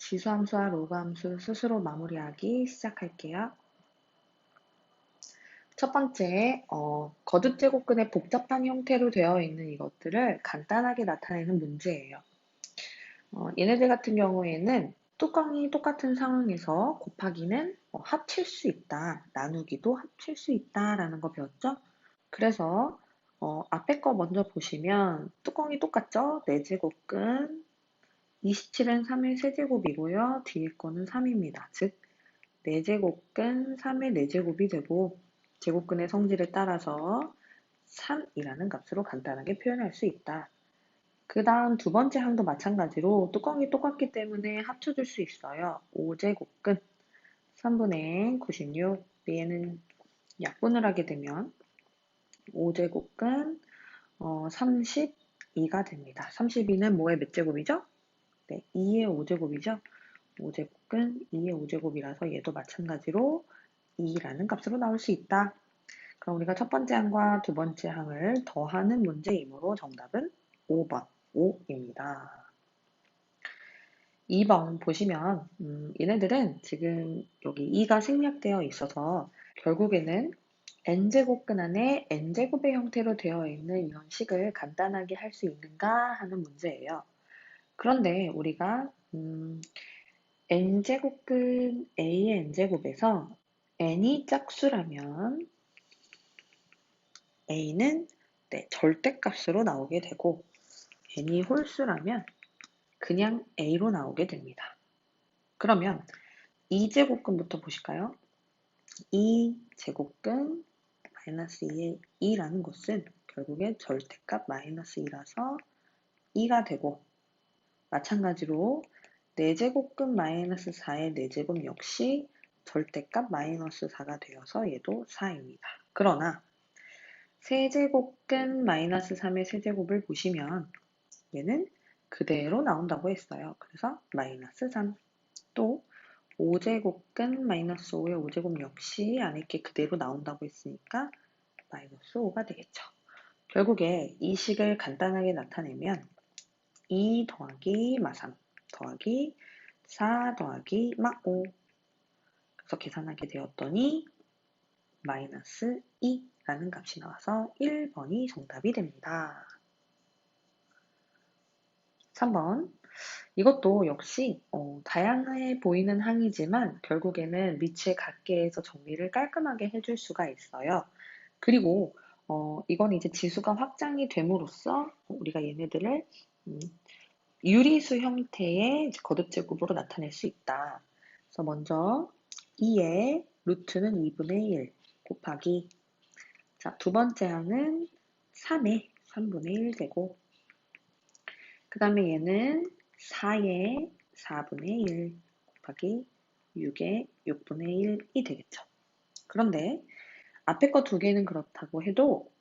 지수함수와 로그함수 스스로 마무리하기 시작할게요. 첫 번째, 거듭 제곱근의 복잡한 형태로 되어 있는 이것들을 간단하게 나타내는 문제예요. 얘네들 같은 경우에는 뚜껑이 똑같은 상황에서 곱하기는 합칠 수 있다, 나누기도 합칠 수 있다라는 거 배웠죠? 그래서 앞에 거 먼저 보시면 뚜껑이 똑같죠? 4제곱근 27은 3의 세제곱이고요. 뒤에 거는 3입니다. 즉 4제곱근 3의 4제곱이 되고 제곱근의 성질에 따라서 3이라는 값으로 간단하게 표현할 수 있다. 그 다음 두 번째 항도 마찬가지로 뚜껑이 똑같기 때문에 합쳐줄 수 있어요. 5제곱근 3분의 96, 얘는 약분을 하게 되면 5제곱근 32가 됩니다. 32는 뭐의 몇 제곱이죠? 네, 2의 5제곱이죠. 5제곱은 2의 5제곱이라서 얘도 마찬가지로 2라는 값으로 나올 수 있다. 그럼 우리가 첫 번째 항과 두 번째 항을 더하는 문제이므로 정답은 5번, 5입니다. 2번 보시면 얘네들은 지금 여기 2가 생략되어 있어서 결국에는 n제곱근 안에 n제곱의 형태로 되어 있는 이런 식을 간단하게 할 수 있는가 하는 문제예요. 그런데 우리가 n제곱근 a의 n제곱에서 n이 짝수라면 a는 절대값으로 나오게 되고 n이 홀수라면 그냥 a로 나오게 됩니다. 그러면 2제곱근부터 보실까요? 2제곱근 마이너스 2의 2라는 것은 결국에 절대값 마이너스 2라서 2가 되고 마찬가지로 4제곱근 마이너스 4의 4제곱 역시 절대값 마이너스 4가 되어서 얘도 4입니다. 그러나 세제곱근 마이너스 3의 세제곱을 보시면 얘는 그대로 나온다고 했어요. 그래서 마이너스 3. 또 5제곱근 마이너스 5의 5제곱 역시 안에 게 그대로 나온다고 했으니까 마이너스 5가 되겠죠. 결국에 이 식을 간단하게 나타내면 2 더하기 마3 더하기 4 더하기 마5 그래서 계산하게 되었더니 마이너스 2라는 값이 나와서 1번이 정답이 됩니다. 3번 이것도 역시 다양해 보이는 항이지만 결국에는 밑을 같게 해서 정리를 깔끔하게 해줄 수가 있어요. 그리고 이건 이제 지수가 확장이 됨으로써 우리가 얘네들을 유리수 형태의 거듭제곱으로 나타낼 수 있다. 그래서 먼저 2의 루트는 2분의 1 곱하기 자, 두 번째 항은 3의 3분의 1 되고 그 다음에 얘는 4의 4분의 1 곱하기 6의 6분의 1이 되겠죠. 그런데 앞에 거 두 개는 그렇다고 해도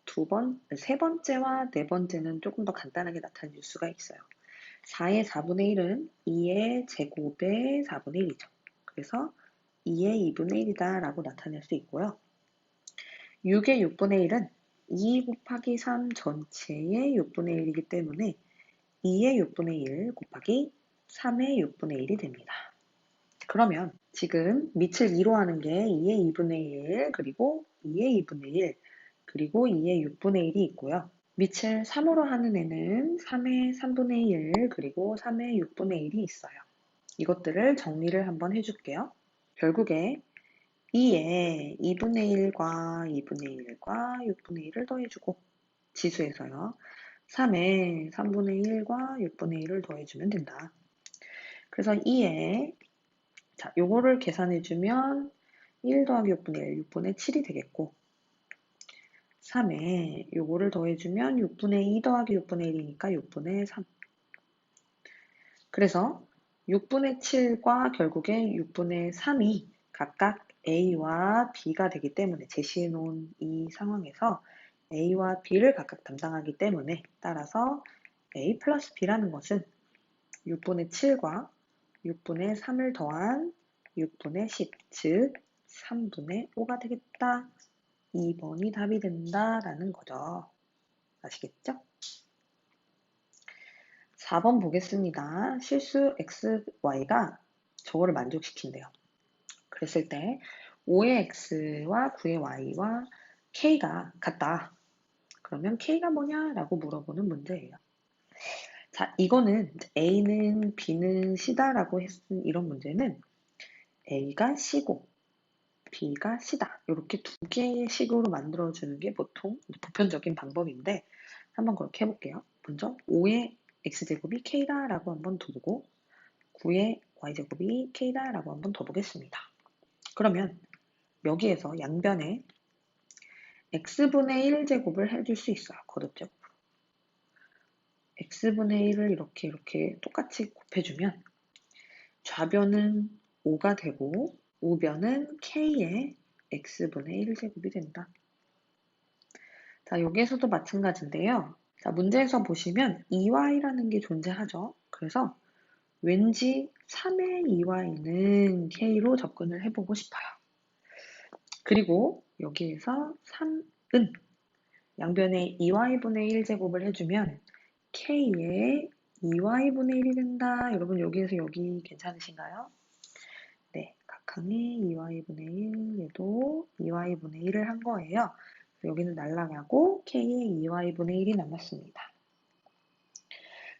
세 번째와 네 번째는 조금 더 간단하게 나타낼 수가 있어요. 4의 4분의 1은 2의 제곱의 4분의 1이죠. 그래서 2의 2분의 1이다 라고 나타낼 수 있고요. 6의 6분의 1은 2 곱하기 3 전체의 6분의 1이기 때문에 2의 6분의 1 곱하기 3의 6분의 1이 됩니다. 그러면 지금 밑을 2로 하는 게 2의 2분의 1 그리고 2의 2분의 1 그리고 2의 6분의 1이 있고요. 밑을 3으로 하는 애는 3의 3분의 1 그리고 3의 6분의 1이 있어요. 이것들을 정리를 한번 해줄게요. 결국에 2에 2분의 1과 2분의 1과 6분의 1을 더해주고 지수에서요. 3에 3분의 1과 6분의 1을 더해주면 된다. 그래서 2에 자, 요거를 계산해주면 1 더하기 6분의 1, 6분의 7이 되겠고 3에 요거를 더해주면 6분의 2 더하기 6분의 1이니까 6분의 3 그래서 6분의 7과 결국에 6분의 3이 각각 A와 B가 되기 때문에 제시해 놓은 이 상황에서 A와 B를 각각 담당하기 때문에 따라서 A 플러스 B라는 것은 6분의 7과 6분의 3을 더한 6분의 10, 즉 3분의 5가 되겠다. 2번이 답이 된다라는 거죠. 아시겠죠? 4번 보겠습니다. 실수 x, y가 저거를 만족시킨대요. 그랬을 때 5의 x와 9의 y와 k가 같다. 그러면 k가 뭐냐라고 물어보는 문제예요. 자, 이거는 a는 b는 c다라고 했은 이런 문제는 a가 c고 b가 c다. 이렇게 두 개의 식으로 만들어주는 게 보통 보편적인 방법인데 한번 그렇게 해볼게요. 먼저 5의 x제곱이 k다라고 한번 둬보고 9의 y제곱이 k다라고 한번 둬보겠습니다. 그러면 여기에서 양변에 x분의 1제곱을 해줄 수 있어요. 거듭제곱으로. x분의 1을 이렇게 똑같이 곱해주면 좌변은 5가 되고 우변은 k의 x분의 1제곱이 된다. 자, 여기에서도 마찬가지인데요. 자, 문제에서 보시면 2y라는 게 존재하죠. 그래서 왠지 3의 2y는 k로 접근을 해보고 싶어요. 그리고 여기에서 3은 양변에 2y분의 1제곱을 해주면 k의 2y분의 1이 된다. 여러분 여기에서 여기 괜찮으신가요? 네, 각항의 2y분의 1, 얘도 2y분의 1을 한 거예요. 여기는 날아가고 k의 2y분의 1이 남았습니다.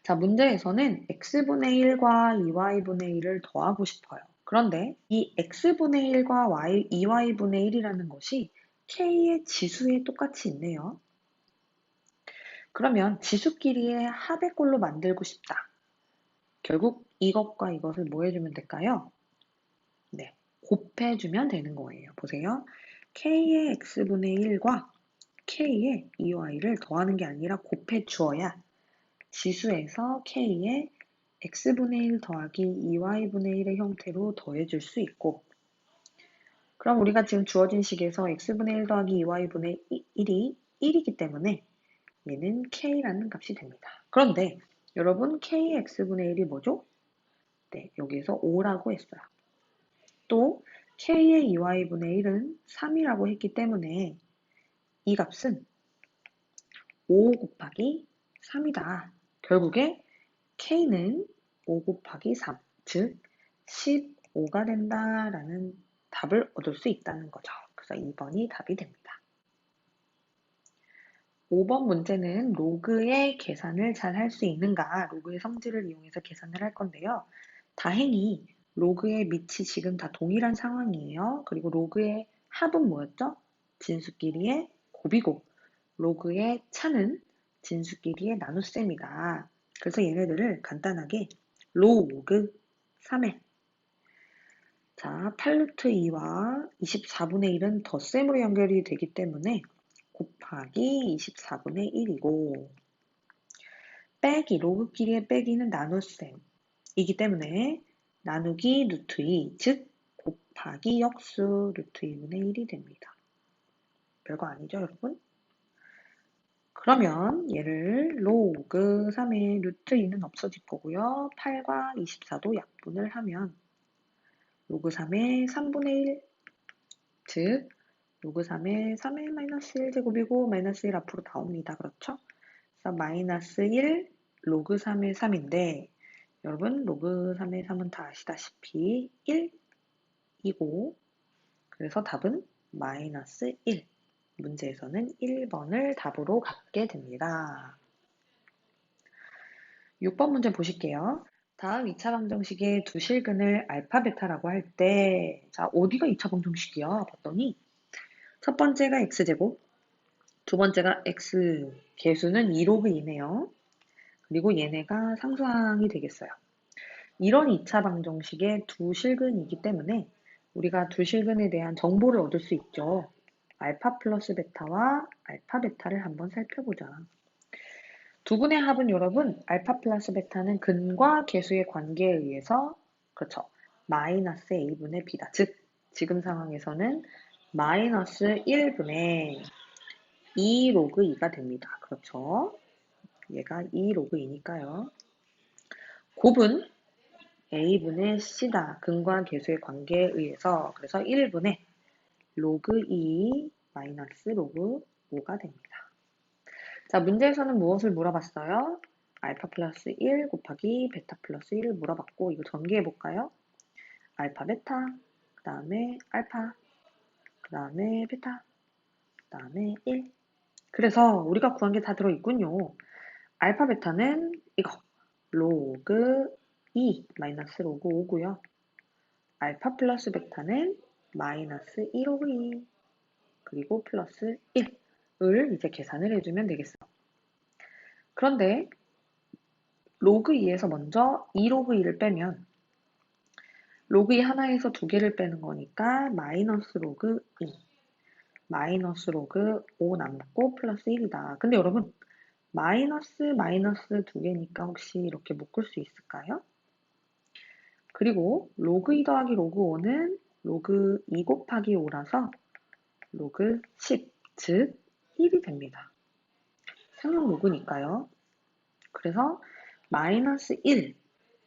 자, 문제에서는 x분의 1과 2y분의 1을 더하고 싶어요. 그런데 이 x분의 1과 2y분의 1이라는 것이 k의 지수에 똑같이 있네요. 그러면 지수끼리의 합의 꼴로 만들고 싶다. 결국 이것과 이것을 뭐 해주면 될까요? 네, 곱해주면 되는 거예요. 보세요. k의 x분의 1과 k의 2y를 더하는 게 아니라 곱해주어야 지수에서 k의 x분의 1 더하기 2y분의 1의 형태로 더해줄 수 있고 그럼 우리가 지금 주어진 식에서 x분의 1 더하기 2y분의 1이 1이기 때문에 얘는 k라는 값이 됩니다. 그런데 여러분 k의 x분의 1이 뭐죠? 네, 여기에서 5라고 했어요. 또 k의 2y분의 1은 3이라고 했기 때문에 이 값은 5 곱하기 3이다. 결국에 k는 5 곱하기 3, 즉 15가 된다라는 답을 얻을 수 있다는 거죠. 그래서 2번이 답이 됩니다. 5번 문제는 로그의 계산을 잘 할 수 있는가, 로그의 성질을 이용해서 계산을 할 건데요. 다행히 로그의 밑이 지금 다 동일한 상황이에요. 그리고 로그의 합은 뭐였죠? 진수끼리의 곱이고 로그의 차는 진수끼리의 나눗셈이다. 그래서 얘네들을 간단하게 로그 3의 자, 8루트 2와 24분의 1은 덧셈으로 연결이 되기 때문에 곱하기 24분의 1이고 빼기, 로그끼리의 빼기는 나눗셈이기 때문에 나누기 루트 2, 즉 곱하기 역수 루트 2분의 1이 됩니다. 별거 아니죠, 여러분? 그러면 얘를 로그 3의 루트 2는 없어질 거고요. 8과 24도 약분을 하면 로그 3의 3분의 1, 즉 로그 3의 3의 마이너스 1제곱이고 마이너스 1 앞으로 나옵니다. 그렇죠? 그래서 마이너스 1 로그 3의 3인데 여러분 로그 3의 3은 다 아시다시피 1이고 그래서 답은 마이너스 1. 문제에서는 1번을 답으로 갖게 됩니다. 6번 문제 보실게요. 다음 2차 방정식의 두 실근을 알파, 베타라고 할 때, 자, 어디가 2차 방정식이야? 봤더니, 첫 번째가 x제곱, 두 번째가 x, 개수는 2로그 2네요. 그리고 얘네가 상수항이 되겠어요. 이런 2차 방정식의 두 실근이기 때문에 우리가 두 실근에 대한 정보를 얻을 수 있죠. 알파 플러스 베타와 알파 베타를 한번 살펴보자. 두 분의 합은 여러분 알파 플러스 베타는 근과 계수의 관계에 의해서 그렇죠. 마이너스 a분의 b다. 즉 지금 상황에서는 마이너스 1분의 2 로그 2가 됩니다. 그렇죠. 얘가 2 로그 2니까요. 곱은 a분의 c다. 근과 계수의 관계에 의해서 그래서 1분의 로그 2 마이너스 로그 5가 됩니다. 자, 문제에서는 무엇을 물어봤어요? 알파 플러스 1 곱하기 베타 플러스 1을 물어봤고 이거 전개해 볼까요? 알파, 베타, 그 다음에 알파, 그 다음에 베타, 그 다음에 1. 그래서 우리가 구한 게 다 들어있군요. 알파, 베타는 이거 로그 2 마이너스 로그 5고요. 알파 플러스 베타는 마이너스 1 로그 2 그리고 플러스 1을 이제 계산을 해주면 되겠어. 그런데 로그 2에서 먼저 2 로그 2를 빼면 로그 2 하나에서 두 개를 빼는 거니까 마이너스 로그 2 마이너스 로그 5 남고 플러스 1이다. 근데 여러분 마이너스 두 개니까 혹시 이렇게 묶을 수 있을까요? 그리고 로그 2 더하기 로그 5는 로그 2 곱하기 5라서 로그 10, 즉 1이 됩니다. 상용 로그니까요. 그래서 마이너스 1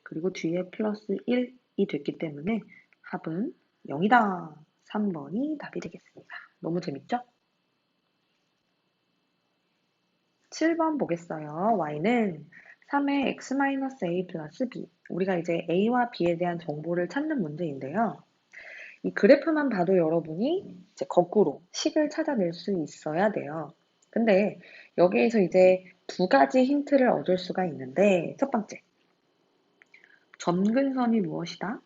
그리고 뒤에 플러스 1이 됐기 때문에 합은 0이다. 3번이 답이 되겠습니다. 너무 재밌죠? 7번 보겠어요. y는 3의 x-a 플러스 b. 우리가 이제 a와 b에 대한 정보를 찾는 문제인데요. 이 그래프만 봐도 여러분이 이제 거꾸로 식을 찾아낼 수 있어야 돼요. 근데 여기에서 이제 두 가지 힌트를 얻을 수가 있는데, 첫 번째, 점근선이 무엇이다?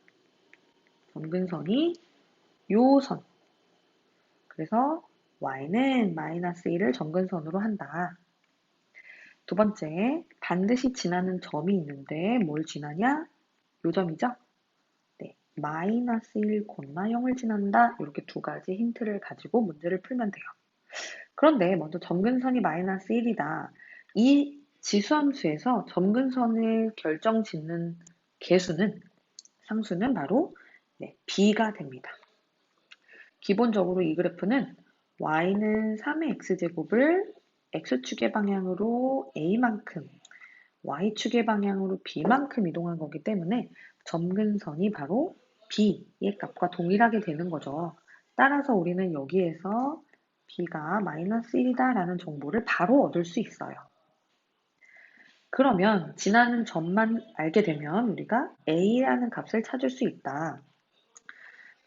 점근선이 요 선. 그래서 y는 마이너스 1을 점근선으로 한다. 두 번째, 반드시 지나는 점이 있는데 뭘 지나냐? 요 점이죠? 네, 마이너스 1, 0을 지난다. 이렇게 두 가지 힌트를 가지고 문제를 풀면 돼요. 그런데 먼저 점근선이 마이너스 1이다. 이 지수함수에서 점근선을 결정짓는 계수는, 상수는 바로 b가 됩니다. 기본적으로 이 그래프는 y는 3의 x제곱을 x축의 방향으로 a만큼, y축의 방향으로 b만큼 이동한 거기 때문에 점근선이 바로 b의 값과 동일하게 되는 거죠. 따라서 우리는 여기에서 b가 마이너스 1이다 라는 정보를 바로 얻을 수 있어요. 그러면 지나는 점만 알게 되면 우리가 a라는 값을 찾을 수 있다.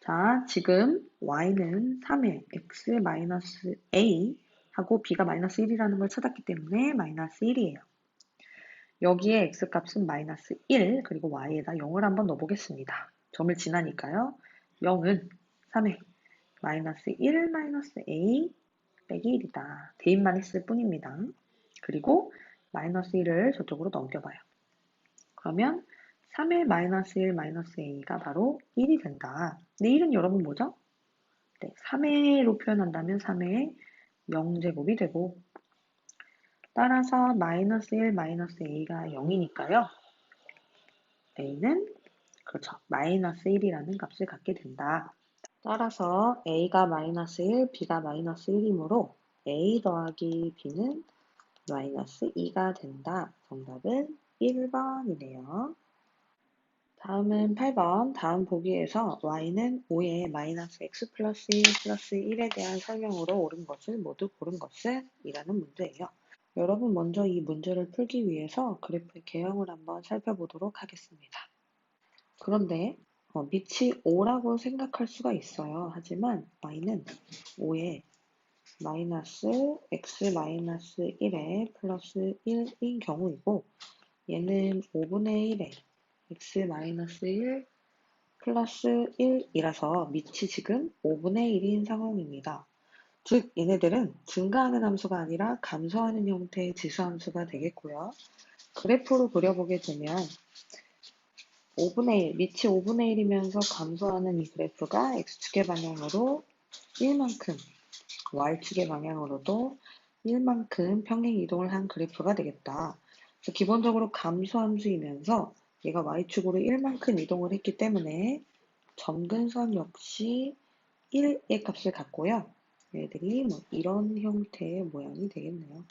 자, 지금 y는 3의 x-a 하고 b가 마이너스 1이라는 걸 찾았기 때문에 마이너스 1이에요. 여기에 x값은 마이너스 1, 그리고 y에다 0을 한번 넣어보겠습니다. 점을 지나니까요. 0은 3의 마이너스 1 마이너스 a 빼기 1이다. 대입만 했을 뿐입니다. 그리고 마이너스 1을 저쪽으로 넘겨봐요. 그러면 3의 마이너스 1 마이너스 a가 바로 1이 된다. 근데 1은 여러분 뭐죠? 네, 3회로 표현한다면 3회 0제곱이 되고, 따라서 마이너스 1 마이너스 a가 0이니까요. a는 그렇죠. 마이너스 1이라는 값을 갖게 된다. 따라서 a가 마이너스 1, b가 마이너스 1이므로 a 더하기 b는 마이너스 2가 된다. 정답은 1번이네요. 다음은 8번. 다음 보기에서 y는 5의 마이너스 x 플러스 1 플러스 1에 대한 설명으로 옳은 것을 모두 고른 것은? 이라는 문제예요. 여러분 먼저 이 문제를 풀기 위해서 그래프의 개형을 한번 살펴보도록 하겠습니다. 그런데 밑이 5라고 생각할 수가 있어요. 하지만 y는 5의 마이너스 x 마이너스 1에 플러스 1인 경우이고, 얘는 5분의 1에 x 마이너스 1 플러스 1이라서 밑이 지금 5분의 1인 상황입니다. 즉 얘네들은 증가하는 함수가 아니라 감소하는 형태의 지수함수가 되겠고요. 그래프로 그려보게 되면 5분의 1, 밑이 5분의 1이면서 감소하는 이 그래프가 x축의 방향으로 1만큼, y축의 방향으로도 1만큼 평행 이동을 한 그래프가 되겠다. 그래서 기본적으로 감소함수이면서 얘가 y축으로 1만큼 이동을 했기 때문에 점근선 역시 1의 값을 갖고요. 얘들이 뭐 이런 형태의 모양이 되겠네요.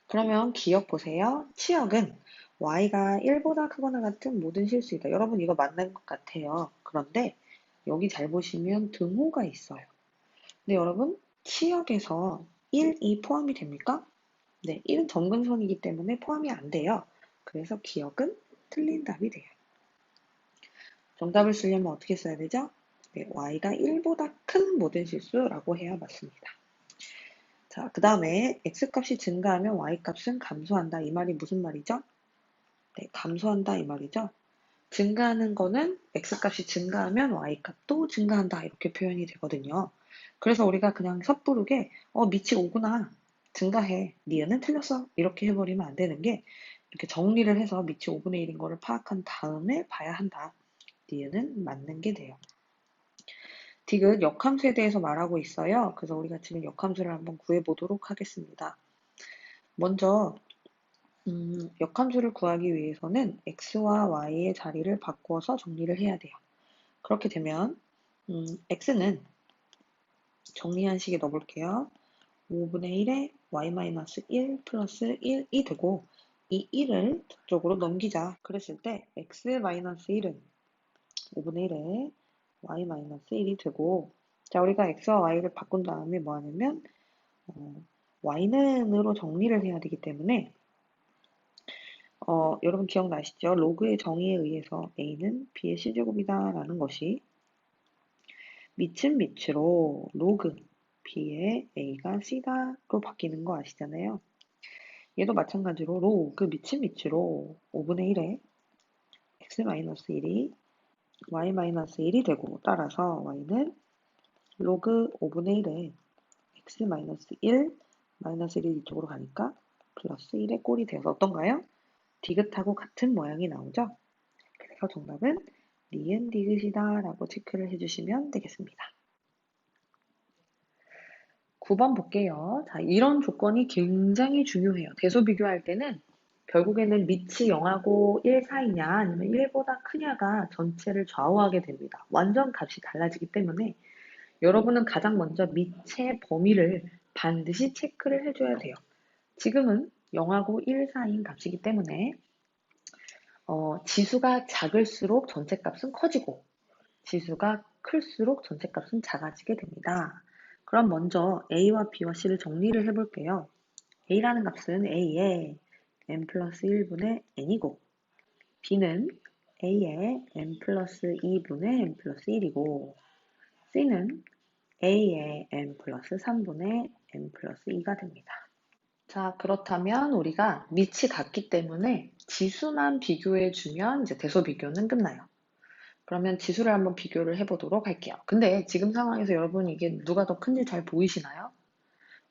그러면 기억 보세요. 치역은 y가 1보다 크거나 같은 모든 실수이다. 여러분 이거 맞는 것 같아요. 그런데 여기 잘 보시면 등호가 있어요. 근데 여러분 치역에서 1, 2 포함이 됩니까? 네, 1은 점근선이기 때문에 포함이 안 돼요. 그래서 기억은 틀린 답이 돼요. 정답을 쓰려면 어떻게 써야 되죠? 네, y가 1보다 큰 모든 실수라고 해야 맞습니다. 자, 그 다음에 x값이 증가하면 y값은 감소한다. 이 말이 무슨 말이죠? 네, 감소한다 이 말이죠. 증가하는 거는 x값이 증가하면 y값도 증가한다 이렇게 표현이 되거든요. 그래서 우리가 그냥 섣부르게 밑이 5구나 증가해 니은은 틀렸어 이렇게 해버리면 안 되는 게 이렇게 정리를 해서 밑이 5분의 1인 거를 파악한 다음에 봐야 한다. 니은은 맞는 게 돼요. 디귿 역함수에 대해서 말하고 있어요. 그래서 우리가 지금 역함수를 한번 구해보도록 하겠습니다. 먼저 역함수를 구하기 위해서는 x와 y의 자리를 바꾸어서 정리를 해야 돼요. 그렇게 되면 x는 정리한 식에 넣어볼게요. 5분의 1에 y-1 플러스 1이 되고 이 1을 저쪽으로 넘기자. 그랬을 때 x-1은 5분의 1에 y-1이 되고 자 우리가 x와 y를 바꾼 다음에 뭐 하냐면 y는으로 정리를 해야 되기 때문에 여러분 기억나시죠? 로그의 정의에 의해서 a는 b의 c제곱이다 라는 것이 밑은 밑으로 로그 b의 a가 c다로 바뀌는 거 아시잖아요. 얘도 마찬가지로 로그 밑은 밑으로 5분의 1에 x-1이 y-1이 되고 따라서 y는 로그 5분의 1에 x-1 마이너스 1이 이쪽으로 가니까 플러스 1의 꼴이 되어서 어떤가요? 디귿하고 같은 모양이 나오죠? 그래서 정답은 니은 디귿이다 라고 체크를 해주시면 되겠습니다. 9번 볼게요. 자, 이런 조건이 굉장히 중요해요. 대소 비교할 때는 결국에는 밑이 0하고 1 사이냐 아니면 1보다 크냐가 전체를 좌우하게 됩니다. 완전 값이 달라지기 때문에 여러분은 가장 먼저 밑의 범위를 반드시 체크를 해줘야 돼요. 지금은 0하고 1 사이인 값이기 때문에 지수가 작을수록 전체값은 커지고 지수가 클수록 전체값은 작아지게 됩니다. 그럼 먼저 a와 b와 c를 정리를 해볼게요. a라는 값은 a의 n 플러스 1분의 n이고 b는 a의 n 플러스 2분의 n 플러스 1이고 c는 a의 n 플러스 3분의 n 플러스 2가 됩니다. 자, 그렇다면 우리가 밑이 같기 때문에 지수만 비교해주면 이제 대소 비교는 끝나요. 그러면 지수를 한번 비교를 해보도록 할게요. 근데 지금 상황에서 여러분 이게 누가 더 큰지 잘 보이시나요?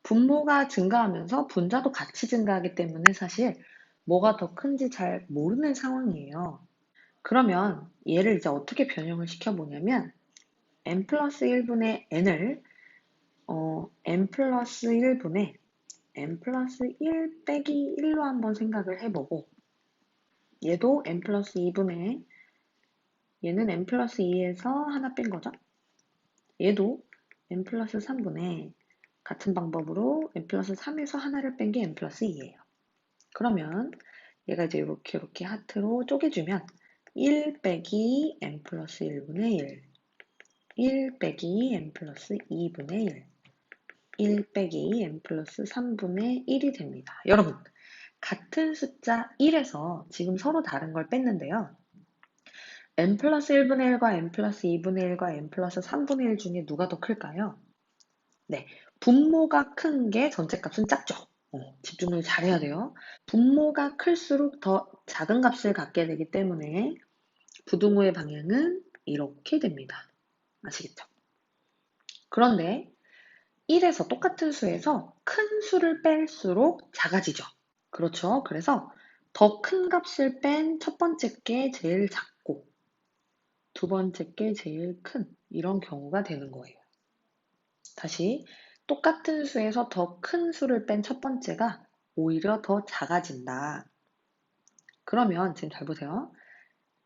분모가 증가하면서 분자도 같이 증가하기 때문에 사실 뭐가 더 큰지 잘 모르는 상황이에요. 그러면 얘를 이제 어떻게 변형을 시켜보냐면 n 플러스 1분의 n을 n 플러스 1분의 n 플러스 1 빼기 1로 한번 생각을 해보고 얘도 n 플러스 2분의 얘는 n 플러스 2에서 하나 뺀 거죠. 얘도 n 플러스 3분의 같은 방법으로 n 플러스 3에서 하나를 뺀 게 n 플러스 2예요. 그러면 얘가 이제 이렇게 하트로 쪼개주면 1 빼기 n 플러스 1분의 1, 1 빼기 n 플러스 2분의 1, 1 빼기 n 플러스 3분의 1이 됩니다. 여러분, 같은 숫자 1에서 지금 서로 다른 걸 뺐는데요. n 플러스 1분의 1과 n 플러스 2분의 1과 n 플러스 3분의 1 중에 누가 더 클까요? 네, 분모가 큰 게 전체 값은 작죠. 집중을 잘해야 돼요. 분모가 클수록 더 작은 값을 갖게 되기 때문에 부등호의 방향은 이렇게 됩니다. 아시겠죠? 그런데 1에서 똑같은 수에서 큰 수를 뺄수록 작아지죠. 그렇죠. 그래서 더 큰 값을 뺀 첫 번째 게 제일 작고 두 번째 게 제일 큰 이런 경우가 되는 거예요. 다시 똑같은 수에서 더 큰 수를 뺀 첫 번째가 오히려 더 작아진다. 그러면 지금 잘 보세요.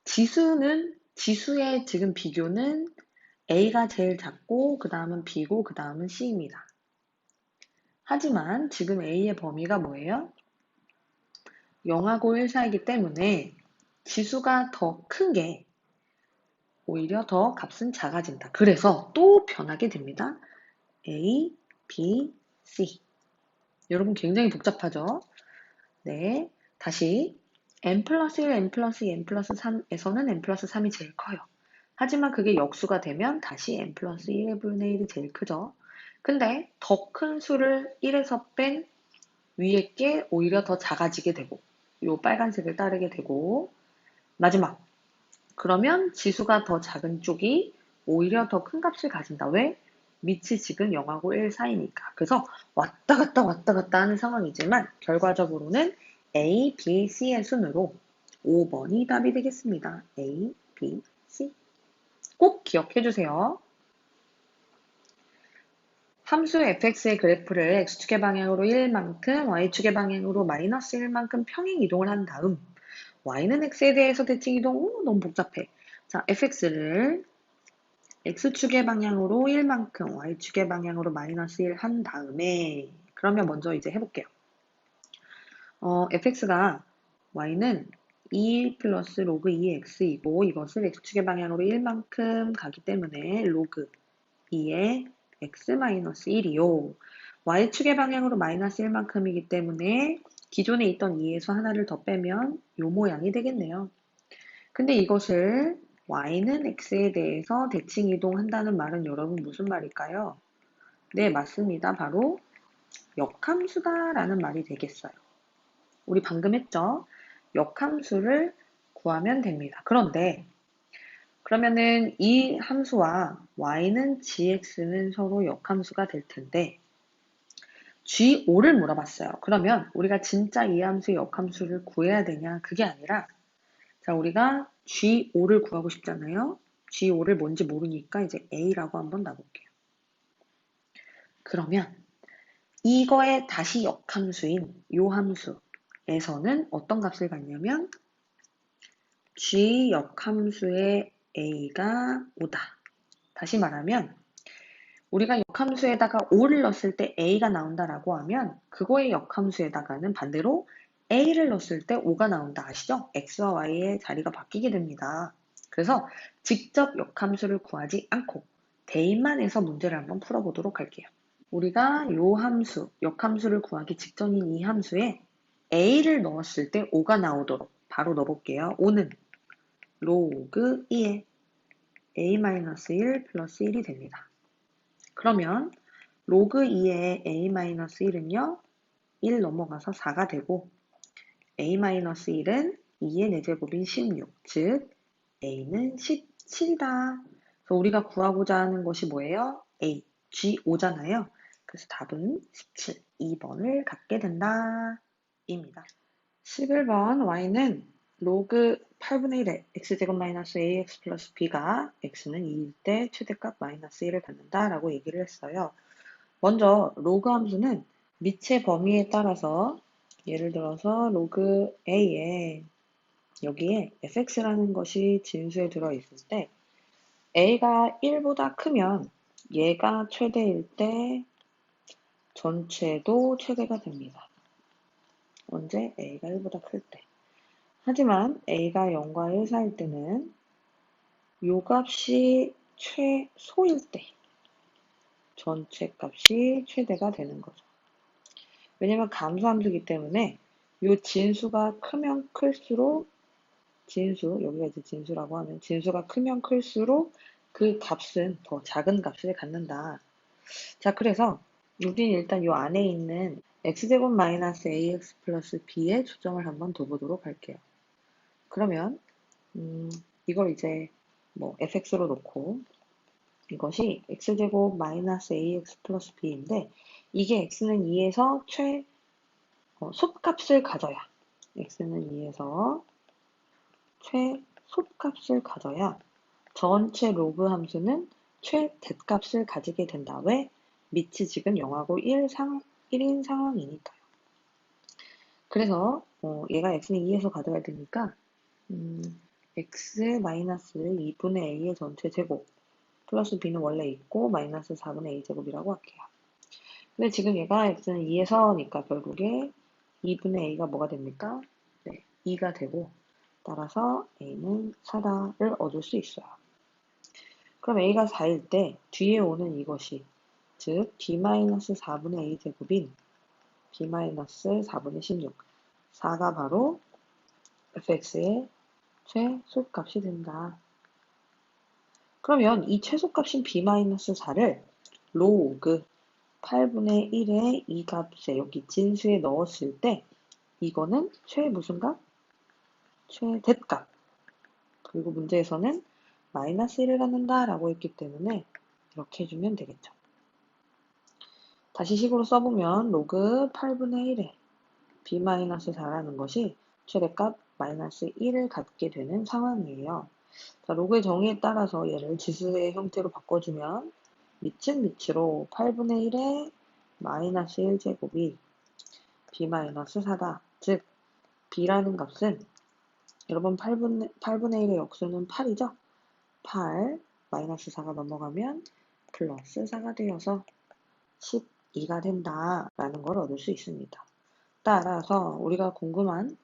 지수의 지금 비교는 A가 제일 작고 그 다음은 B고 그 다음은 C입니다. 하지만 지금 A의 범위가 뭐예요? 0하고 1 사이기 때문에 지수가 더 큰 게 오히려 더 값은 작아진다. 그래서 또 변하게 됩니다. A, B, C. 여러분 굉장히 복잡하죠? 네. 다시 n 플러스 1, n 플러스 2, n 플러스 3에서는 n 플러스 3이 제일 커요. 하지만 그게 역수가 되면 다시 n 플러스 1분의 1이 제일 크죠. 근데 더 큰 수를 1에서 뺀 위에 게 오히려 더 작아지게 되고, 요 빨간색을 따르게 되고, 마지막. 그러면 지수가 더 작은 쪽이 오히려 더 큰 값을 가진다. 왜? 밑이 지금 0하고 1 사이니까. 그래서 왔다 갔다 하는 상황이지만 결과적으로는 A, B, C의 순으로 5번이 답이 되겠습니다. A, B, C. 꼭 기억해 주세요. 함수 fx의 그래프를 x축의 방향으로 1만큼, y축의 방향으로 마이너스 1만큼 평행 이동을 한 다음 y는 x에 대해서 대칭 이동, 너무 복잡해. 자, fx를 x축의 방향으로 1만큼, y축의 방향으로 마이너스 1 한 다음에 그러면 먼저 이제 해볼게요. fx가 y는 2 플러스 로그 2x이고 이것을 x축의 방향으로 1만큼 가기 때문에 로그 2의 x 마이너스 1이요. y축의 방향으로 마이너스 1만큼이기 때문에 기존에 있던 2에서 하나를 더 빼면 요 모양이 되겠네요. 근데 이것을 y는 x에 대해서 대칭 이동한다는 말은 여러분 무슨 말일까요? 네, 맞습니다. 바로 역함수다라는 말이 되겠어요. 우리 방금 했죠? 역함수를 구하면 됩니다. 그런데 그러면은 이 함수와 y는 gx는 서로 역함수가 될 텐데 G5를 물어봤어요. 그러면 우리가 진짜 이 함수의 역함수를 구해야 되냐? 그게 아니라 자, 우리가 G5를 구하고 싶잖아요. G5를 뭔지 모르니까 이제 A라고 한번 놔볼게요. 그러면 이거의 다시 역함수인 요 함수에서는 어떤 값을 갖냐면 G 역함수의 A가 5다. 다시 말하면 우리가 역함수에다가 5를 넣었을 때 A가 나온다라고 하면 그거의 역함수에다가는 반대로 A를 넣었을 때 5가 나온다. 아시죠? X와 Y의 자리가 바뀌게 됩니다. 그래서 직접 역함수를 구하지 않고 대입만 해서 문제를 한번 풀어보도록 할게요. 우리가 요 함수, 역함수를 구하기 직전인 이 함수에 A를 넣었을 때 5가 나오도록 바로 넣어볼게요. 5는 로그 2의 A-1 플러스 1이 됩니다. 그러면 로그 2의 A-1은요, 1 넘어가서 4가 되고 A-1은 2의 4제곱인 16, 즉 A는 17이다. 그래서 우리가 구하고자 하는 것이 뭐예요? A, G5잖아요. 그래서 답은 17, 2번을 갖게 된다. 입니다. 11번 y는 로그 8분의 1의 x제곱 마이너스 ax 플러스 b가 x는 2일 때 최대값 마이너스 1을 갖는다 라고 얘기를 했어요. 먼저 로그 함수는 밑의 범위에 따라서 예를 들어서 로그 a에 여기에 fx라는 것이 진수에 들어있을 때 a가 1보다 크면 얘가 최대일 때 전체도 최대가 됩니다. 언제? a가 1보다 클 때. 하지만 a가 0과 1 사이일 때는 요 값이 최소일 때 전체 값이 최대가 되는 거죠. 왜냐면 감소함수이기 때문에 요 진수가 크면 클수록 진수, 여기가 이제 진수라고 하면 진수가 크면 클수록 그 값은 더 작은 값을 갖는다. 자, 그래서 우린 일단 요 안에 있는 x제곱 마이너스 ax 플러스 b에 초점을 한번 둬보도록 할게요. 그러면 이걸 이제 뭐 fx로 놓고 이것이 x제곱 마이너스 ax 플러스 b인데 이게 x는 2에서 솥값을 가져야 x는 2에서 최소값을 가져야 전체 로그 함수는 최대값을 가지게 된다. 왜? 밑이 지금 0하고 1인 상황이니까요. 그래서 얘가 x는 2에서 가져야 되니까 x 마이너스 2분의 a의 전체 제곱 플러스 b는 원래 있고 마이너스 4분의 a 제곱이라고 할게요. 근데 지금 얘가 x는 2에서니까 결국에 2분의 a가 뭐가 됩니까? 네, 2가 되고 따라서 a는 4다를 얻을 수 있어요. 그럼 a가 4일 때 뒤에 오는 이것이 즉 b-4분의 a 제곱인 b-4분의 16 4가 바로 fx의 최소값이 된다. 그러면 이 최소값인 b-4를 로그 8분의 1의 이 값에 여기 진수에 넣었을 때 이거는 무슨 값? 최대값. 그리고 문제에서는 마이너스 1을 갖는다 라고 했기 때문에 이렇게 해주면 되겠죠. 다시 식으로 써보면 로그 8분의 1에 b-4라는 것이 최대값 마이너스 1을 갖게 되는 상황이에요. 자, 로그의 정의에 따라서 얘를 지수의 형태로 바꿔주면 밑은 밑으로 8분의 1에 마이너스 1제곱이 b-4다. 즉 b라는 값은 여러분 8분의 1의 역수는 8이죠? 8 마이너스 4가 넘어가면 플러스 4가 되어서 12가 된다라는 걸 얻을 수 있습니다. 따라서 우리가 궁금한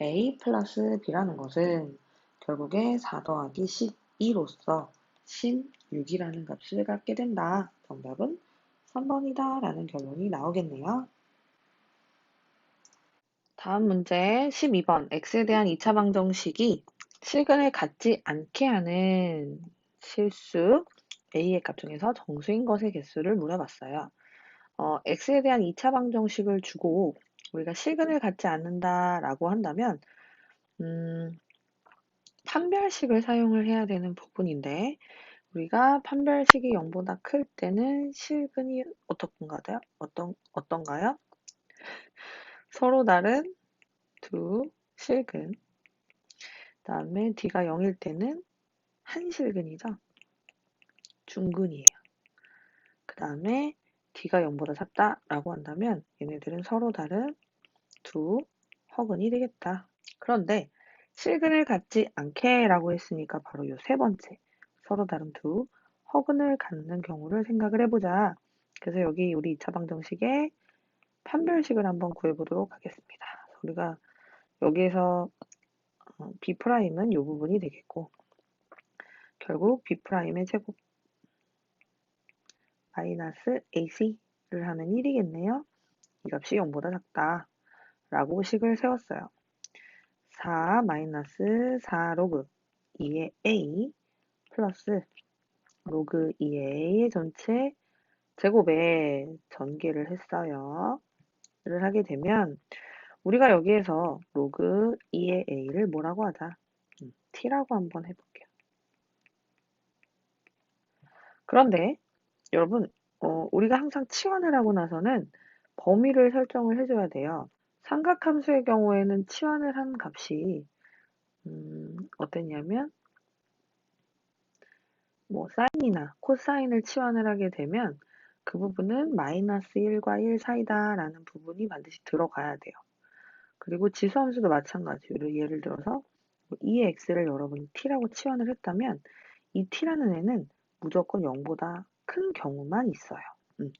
a 플러스 b라는 것은 결국에 4 더하기 12로서 16이라는 값을 갖게 된다. 정답은 3번이다 라는 결론이 나오겠네요. 다음 문제 12번 x에 대한 2차 방정식이 실근을 갖지 않게 하는 실수 a의 값 중에서 정수인 것의 개수를 물어봤어요. x에 대한 2차 방정식을 주고 우리가 실근을 갖지 않는다라고 한다면 판별식을 사용을 해야 되는 부분인데 우리가 판별식이 0보다 클 때는 실근이 어떤가요? 서로 다른 두 실근. 그다음에 d가 0일 때는 한 실근이죠. 중근이에요. 그다음에 d가 0보다 작다라고 한다면 얘네들은 서로 다른 두 허근이 되겠다. 그런데 실근을 갖지 않게라고 했으니까 바로 이 세 번째 서로 다른 두 허근을 갖는 경우를 생각을 해보자. 그래서 여기 우리 2차 방정식의 판별식을 한번 구해보도록 하겠습니다. 우리가 여기에서 B'은 이 부분이 되겠고 결국 B'의 제곱 마이너스 AC를 하면 1이겠네요. 이 값이 0보다 작다 라고 식을 세웠어요. 4 마이너스 4 로그 2의 A 플러스 로그 2의 A의 전체 제곱에 전개를 했어요. 를 하게 되면 우리가 여기에서 로그 2의 A를 뭐라고 하자? T라고 한번 해볼게요. 그런데 여러분 우리가 항상 치환을 하고 나서는 범위를 설정을 해줘야 돼요. 삼각함수의 경우에는 치환을 한 값이 어땠냐면 뭐 사인이나 코사인을 치환을 하게 되면 그 부분은 마이너스 1과 1 사이다 라는 부분이 반드시 들어가야 돼요. 그리고 지수함수도 마찬가지로 예를 들어서 2의 x를 여러분이 t라고 치환을 했다면 이 t라는 애는 무조건 0보다 큰 경우만 있어요.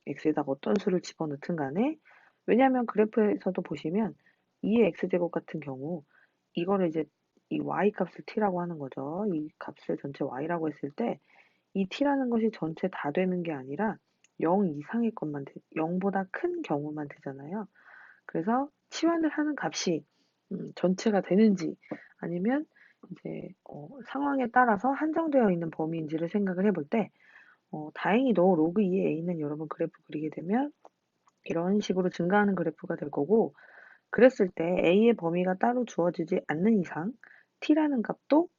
x에다 어떤 수를 집어넣든 간에 왜냐하면 그래프에서도 보시면 2의 x제곱 같은 경우 이거를 이제 이 y 값을 t라고 하는 거죠. 이 값을 전체 y라고 했을 때 이 t라는 것이 전체 다 되는 게 아니라 0 이상의 것만 0보다 큰 경우만 되잖아요. 그래서 치환을 하는 값이 전체가 되는지 아니면 이제 상황에 따라서 한정되어 있는 범위인지를 생각을 해볼 때 다행히도 로그 2의 a는 여러분 그래프 그리게 되면 이런 식으로 증가하는 그래프가 될 거고 그랬을 때 a의 범위가 따로 주어지지 않는 이상 t라는 값도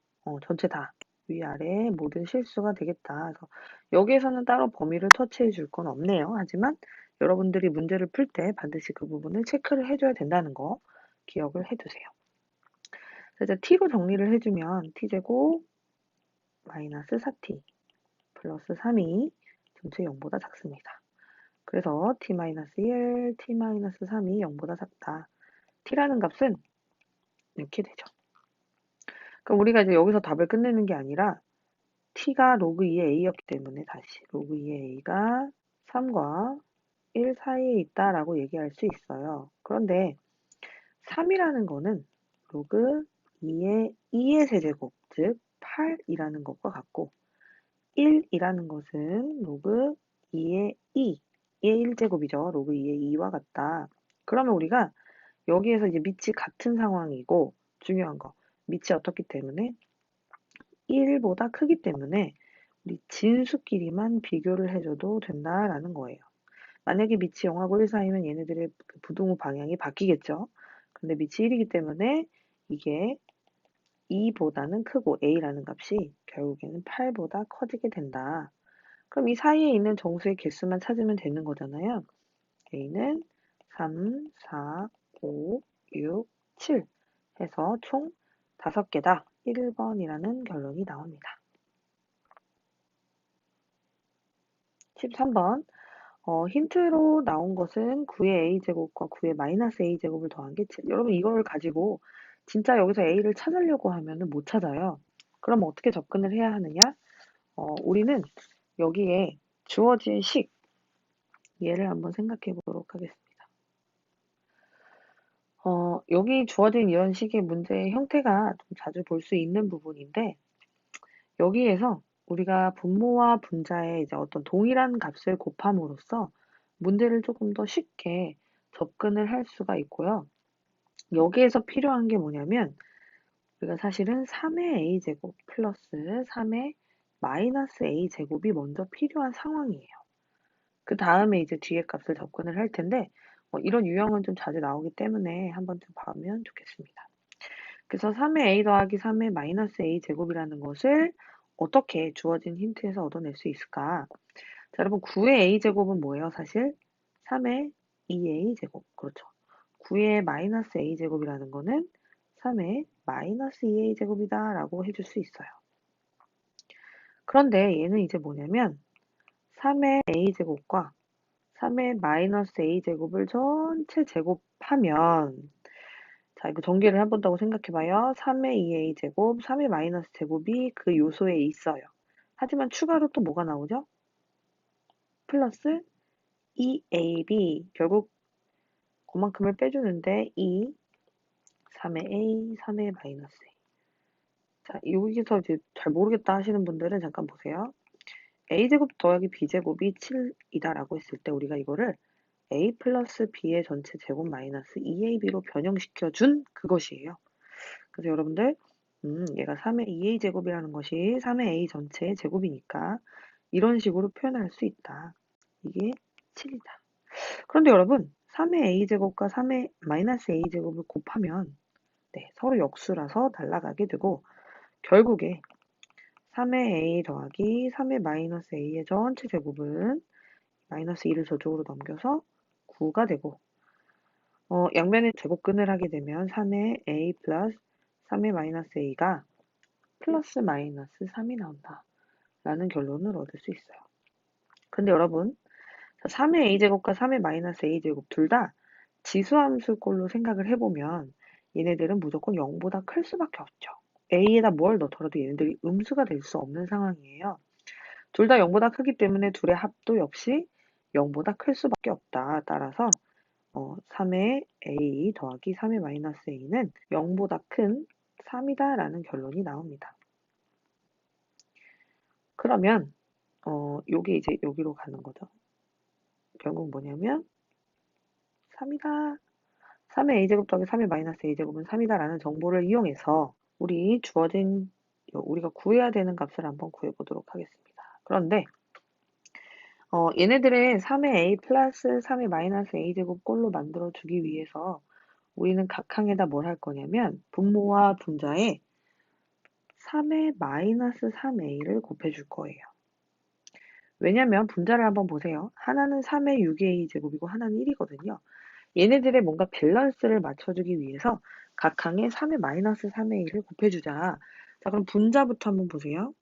전체 다 위아래 모든 실수가 되겠다. 그래서 여기에서는 따로 범위를 터치해 줄 건 없네요. 하지만 여러분들이 문제를 풀 때 반드시 그 부분을 체크를 해줘야 된다는 거 기억을 해두세요. 그래서 t로 정리를 해주면 t제곱 마이너스 4t 플러스 3이 전체 0보다 작습니다. 그래서 t-1, t-3이 0보다 작다. t라는 값은 이렇게 되죠. 그럼 우리가 이제 여기서 답을 끝내는 게 아니라 t가 로그 2의 a였기 때문에 다시 로그 2의 a가 3과 1 사이에 있다라고 얘기할 수 있어요. 그런데 3이라는 거는 로그 2의 세제곱, 즉 8이라는 것과 같고 1이라는 것은 로그 2의 2의 1제곱이죠. 로그 2의 2와 같다. 그러면 우리가 여기에서 이제 밑이 같은 상황이고 중요한 거 밑이 어떻기 때문에 1보다 크기 때문에 우리 진수끼리만 비교를 해줘도 된다라는 거예요. 만약에 밑이 0하고 1 사이면 얘네들의 그 부등호 방향이 바뀌겠죠. 근데 밑이 1이기 때문에 이게 2보다는 크고 a라는 값이 결국에는 8보다 커지게 된다. 그럼 이 사이에 있는 정수의 개수만 찾으면 되는 거잖아요. a는 3, 4, 5, 6, 7 해서 총 5개다. 1번이라는 결론이 나옵니다. 13번. 힌트로 나온 것은 9의 a제곱과 9의 마이너스 a제곱을 더한 게 7. 여러분 이걸 가지고 진짜 여기서 a를 찾으려고 하면 못 찾아요. 그럼 어떻게 접근을 해야 하느냐? 우리는 여기에 주어진 식, 얘를 한번 생각해 보도록 하겠습니다. 여기 주어진 이런 식의 문제의 형태가 좀 자주 볼 수 있는 부분인데, 여기에서 우리가 분모와 분자의 이제 어떤 동일한 값을 곱함으로써 문제를 조금 더 쉽게 접근을 할 수가 있고요. 여기에서 필요한 게 뭐냐면, 우리가 사실은 3의 a제곱 플러스 3의 마이너스 a제곱이 먼저 필요한 상황이에요. 그 다음에 이제 뒤에 값을 접근을 할 텐데, 이런 유형은 좀 자주 나오기 때문에 한번 좀 봐면 좋겠습니다. 그래서 3의 a 더하기 3의 마이너스 a 제곱이라는 것을 어떻게 주어진 힌트에서 얻어낼 수 있을까? 자, 여러분 9의 a 제곱은 뭐예요? 사실 3의 2a 제곱. 그렇죠. 9의 마이너스 a 제곱이라는 거는 3의 마이너스 2a 제곱이다 라고 해줄 수 있어요. 그런데 얘는 이제 뭐냐면 3의 a 제곱과 3의 마이너스 a 제곱을 전체 제곱하면, 자, 이거 전개를 해본다고 생각해봐요. 3의 2a 제곱, 3의 마이너스 제곱이 그 요소에 있어요. 하지만 추가로 또 뭐가 나오죠? 플러스 2ab. 결국 그만큼을 빼주는데 2, 3의 a, 3의 마이너스 a. 자, 여기서 이제 잘 모르겠다 하시는 분들은 잠깐 보세요. a제곱 더하기 b제곱이 7이다라고 했을 때 우리가 이거를 a 플러스 b의 전체 제곱 마이너스 2ab로 변형시켜 준 그것이에요. 그래서 여러분들 얘가 3의 2a 제곱이라는 것이 3의 a 전체의 제곱이니까 이런 식으로 표현할 수 있다. 이게 7이다. 그런데 여러분 3의 a 제곱과 3의 마이너스 a 제곱을 곱하면 서로 역수라서 날아가게 되고 결국에 3의 a 더하기 3의 마이너스 a의 전체 제곱은 마이너스 2를 저쪽으로 넘겨서 9가 되고 양변의 제곱근을 하게 되면 3의 a 플러스 3의 마이너스 a가 플러스 마이너스 3이 나온다 라는 결론을 얻을 수 있어요. 근데 여러분 3의 a제곱과 3의 마이너스 a제곱 둘 다 지수함수꼴로 생각을 해보면 얘네들은 무조건 0보다 클 수밖에 없죠. a에다 뭘 넣더라도 얘네들이 음수가 될 수 없는 상황이에요. 둘 다 0보다 크기 때문에 둘의 합도 역시 0보다 클 수밖에 없다. 따라서 3의 a 더하기 3의 마이너스 a는 0보다 큰 3이다 라는 결론이 나옵니다. 그러면 요게 이제 여기로 가는 거죠. 결국 뭐냐면 3이다. 3의 a제곱 더하기 3의 마이너스 a제곱은 3이다 라는 정보를 이용해서 우리가 구해야 되는 값을 한번 구해보도록 하겠습니다. 그런데 얘네들의 3의 a 플러스 3의 마이너스 a제곱 꼴로 만들어 주기 위해서 우리는 각항에다 뭘 할 거냐면 분모와 분자에 3의 마이너스 3a를 곱해줄 거예요. 왜냐면 분자를 한번 보세요. 하나는 3의 6a 제곱이고 하나는 1이거든요. 얘네들의 뭔가 밸런스를 맞춰주기 위해서 각항에 3의 마이너스 3의 1을 곱해주자. 자, 그럼 분자부터 한번 보세요.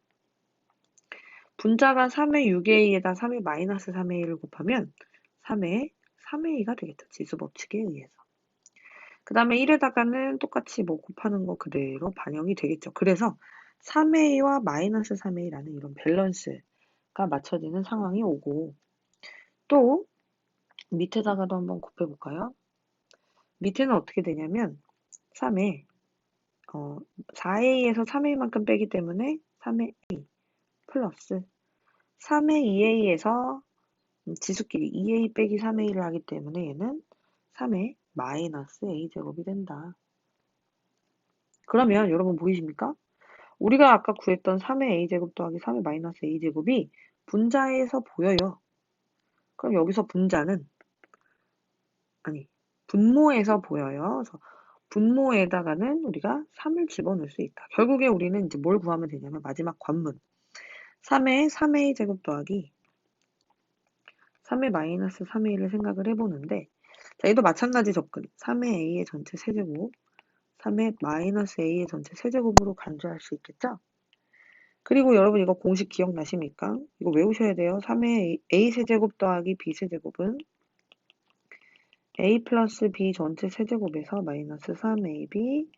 분자가 3의 6a에다 3의 마이너스 3의 1을 곱하면 3의 3의 2가 되겠죠. 지수법칙에 의해서. 그 다음에 1에다가는 똑같이 뭐 곱하는 거 그대로 반영이 되겠죠. 그래서 3의 2와 마이너스 3의 2라는 이런 밸런스가 맞춰지는 상황이 오고 또 밑에다가도 한번 곱해볼까요? 밑에는 어떻게 되냐면 3에 4a에서 3a만큼 빼기 때문에 3의 a 플러스 3의 2a에서 지수끼리 2a 빼기 3의 1을 하기 때문에 얘는 3의 마이너스 a제곱이 된다. 그러면 여러분 보이십니까? 우리가 아까 구했던 3의 a제곱 더하기 3의 마이너스 a제곱이 분자에서 보여요. 그럼 여기서 분자는, 아니, 분모에서 보여요. 그래서 분모에다가는 우리가 3을 집어넣을 수 있다. 결국에 우리는 이제 뭘 구하면 되냐면 마지막 관문. 3의 3a 제곱 더하기 3의 마이너스 3의 1을 생각을 해보는데, 자, 얘도 마찬가지 접근. 3의 a의 전체 세제곱, 3의 마이너스 a의 전체 세제곱으로 간주할 수 있겠죠? 그리고 여러분 이거 공식 기억나십니까? 이거 외우셔야 돼요. 3의 a 세제곱 더하기 b 세제곱은 a 플러스 b 전체 세제곱에서 마이너스 3ab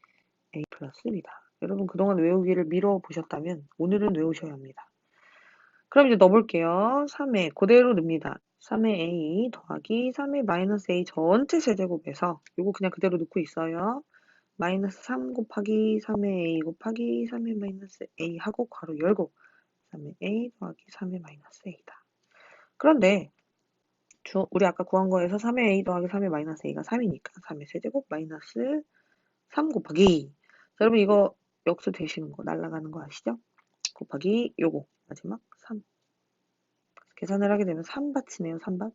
a 플러스 b다. 여러분 그동안 외우기를 미뤄보셨다면 오늘은 외우셔야 합니다. 그럼 이제 넣어볼게요. 3의 그대로 넣습니다. 3의 a 더하기 3의 마이너스 a 전체 세제곱에서 이거 그냥 그대로 넣고 있어요. 마이너스 3 곱하기 3의 a 곱하기 3의 마이너스 a 하고 괄호 열고 3의 a 더하기 3의 마이너스 a다. 그런데 우리 아까 구한 거에서 3의 a 더하기 3의 마이너스 a가 3이니까 3의 세제곱 마이너스 3 곱하기, 자, 여러분 이거 역수 되시는 거 날아가는 거 아시죠? 곱하기 요거 마지막 3 계산을 하게 되면 3밭이네요. 3밭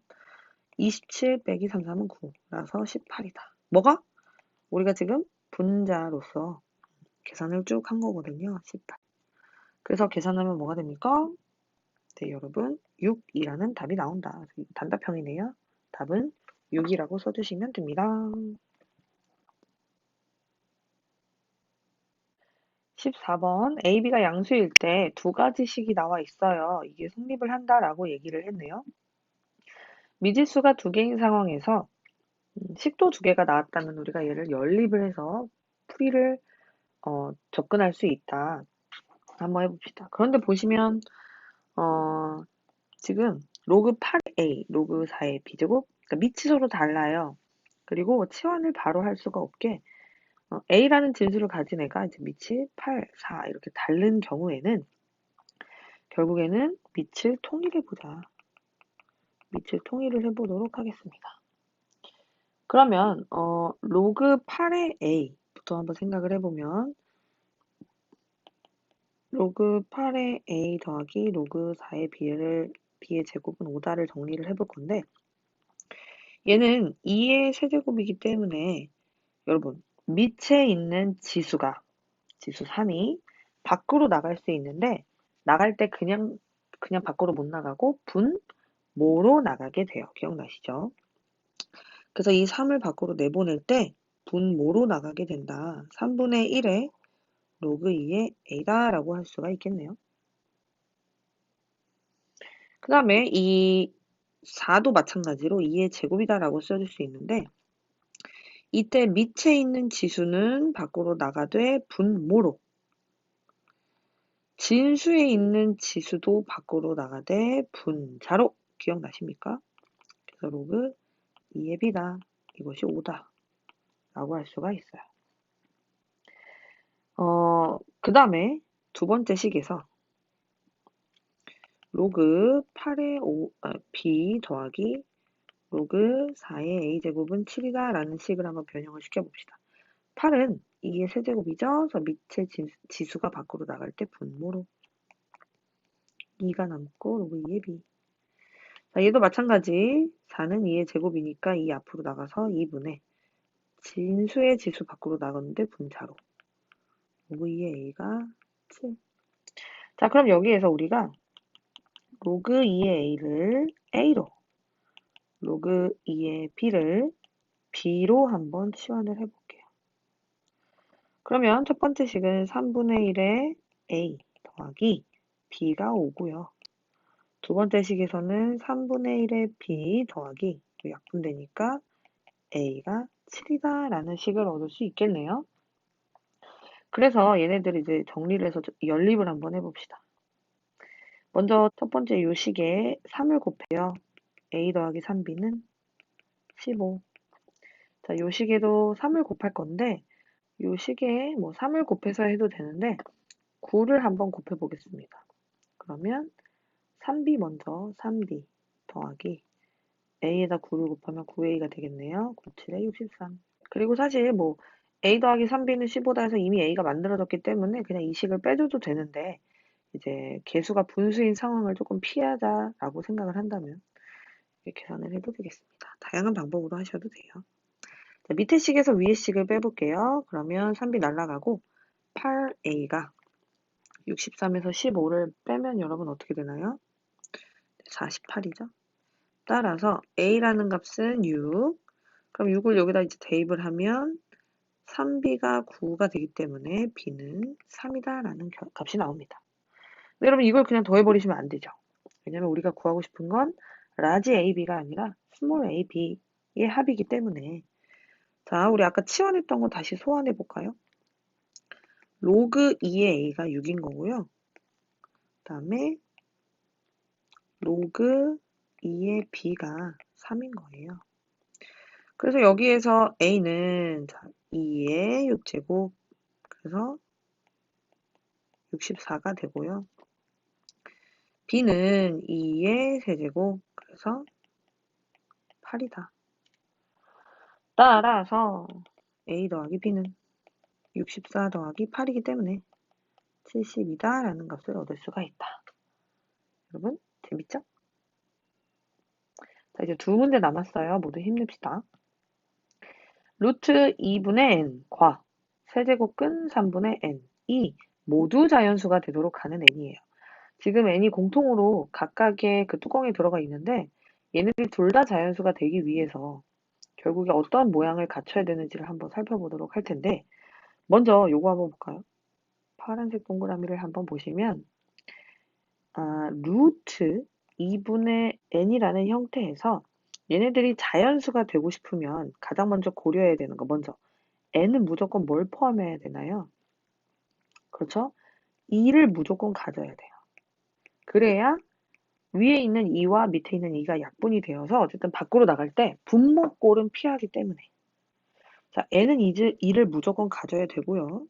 27 빼기 3, 3은 9라서 18이다. 뭐가? 우리가 지금 분자로서 계산을 쭉 한 거거든요. 18. 그래서 계산하면 뭐가 됩니까? 네, 여러분 6이라는 답이 나온다. 단답형이네요. 답은 6이라고 써주시면 됩니다. 14번 AB가 양수일 때 두 가지 식이 나와 있어요. 이게 성립을 한다라고 얘기를 했네요. 미지수가 두 개인 상황에서 식도 두 개가 나왔다면 우리가 얘를 연립을 해서 풀이를 접근할 수 있다. 한번 해봅시다. 그런데 보시면 지금 로그 8a, 로그 4의 b제곱, 그러니까 밑이 서로 달라요. 그리고 치환을 바로 할 수가 없게 a라는 진수를 가진 애가 이제 밑이 8, 4 이렇게 다른 경우에는 결국에는 밑을 통일해보자. 밑을 통일을 해보도록 하겠습니다. 그러면 로그 8의 a부터 한번 생각을 해보면 로그 8의 a 더하기 로그 4의 b의 제곱은 5다를 정리를 해볼 건데 얘는 2의 세제곱이기 때문에 여러분 밑에 있는 지수가 지수 3이 밖으로 나갈 수 있는데 나갈 때 그냥 밖으로 못 나가고 분모로 나가게 돼요. 기억나시죠? 그래서 이 3을 밖으로 내보낼 때 분모로 나가게 된다. 3분의 1에 로그 2의 a다라고 할 수가 있겠네요. 그 다음에 이 4도 마찬가지로 2의 제곱이다라고 써줄 수 있는데 이때 밑에 있는 지수는 밖으로 나가되 분모로 진수에 있는 지수도 밖으로 나가되 분자로 기억나십니까? 그래서 로그 2의 b다. 이것이 5다. 라고 할 수가 있어요. 그 다음에 두 번째 식에서 로그 8의 b 더하기 로그 4의 a제곱은 7이다 라는 식을 한번 변형을 시켜봅시다. 8은 2의 세제곱이죠. 그래서 밑에 지수가 밖으로 나갈 때 분모로 2가 남고 로그 2의 b. 자, 얘도 마찬가지 4는 2의 제곱이니까 2 앞으로 나가서 2분의 진수의 지수 밖으로 나갔는데 분자로 로그 2의 a가 7. 자, 그럼 여기에서 우리가 로그 2의 a를 a로 로그 2의 b를 b로 한번 치환을 해볼게요. 그러면 첫 번째 식은 3분의 1의 a 더하기 b가 5고요. 두 번째 식에서는 3분의 1의 b 더하기 약분되니까 a가 7이다 라는 식을 얻을 수 있겠네요. 그래서 얘네들 이제 정리를 해서 연립을 한번 해봅시다. 먼저 첫 번째 요 식에 3을 곱해요. a 더하기 3b는 15. 자, 요 식에도 3을 곱할 건데 요 식에 뭐 3을 곱해서 해도 되는데 9를 한번 곱해 보겠습니다. 그러면 3b 먼저 3b 더하기 a에다 9를 곱하면 9a가 되겠네요. 9, 7에 63. 그리고 사실 뭐 a 더하기 3b는 15다 해서 이미 a가 만들어졌기 때문에 그냥 이 식을 빼줘도 되는데 이제 개수가 분수인 상황을 조금 피하자라고 생각을 한다면 이렇게 계산을 해도 되겠습니다. 다양한 방법으로 하셔도 돼요. 자, 밑에 식에서 위에 식을 빼볼게요. 그러면 3b 날라가고 8a가 63에서 15를 빼면 여러분 어떻게 되나요? 48이죠. 따라서 a라는 값은 6. 그럼 6을 여기다 이제 대입을 하면 3b가 9가 되기 때문에 b는 3이다라는 값이 나옵니다. 근데 여러분 이걸 그냥 더해버리시면 안 되죠. 왜냐면 우리가 구하고 싶은 건 라지 AB가 아니라 스몰 AB의 합이기 때문에. 자, 우리 아까 치환했던 거 다시 소환해 볼까요? 로그 2의 A가 6인 거고요. 그 다음에 로그 2의 B가 3인 거예요. 그래서 여기에서 A는 2의 6제곱, 그래서 64가 되고요. B는 2의 세제곱, 그래서 8이다. 따라서 A 더하기 B는 64 더하기 8이기 때문에 70이다 라는 값을 얻을 수가 있다. 여러분 재밌죠? 자, 이제 두 문제 남았어요. 모두 힘냅시다. 루트 2분의 n과 세제곱근 3분의 n이 모두 자연수가 되도록 하는 n이에요. 지금 n이 공통으로 각각의 그 뚜껑에 들어가 있는데 얘네들이 둘 다 자연수가 되기 위해서 결국에 어떤 모양을 갖춰야 되는지를 한번 살펴보도록 할 텐데 먼저 요거 한번 볼까요? 파란색 동그라미를 한번 보시면 루트 2분의 n이라는 형태에서 얘네들이 자연수가 되고 싶으면 가장 먼저 고려해야 되는 거 먼저 n은 무조건 뭘 포함해야 되나요? 그렇죠? 2를 무조건 가져야 돼요. 그래야 위에 있는 2와 밑에 있는 2가 약분이 되어서 어쨌든 밖으로 나갈 때 분모꼴은 피하기 때문에 자, n은 2를 무조건 가져야 되고요.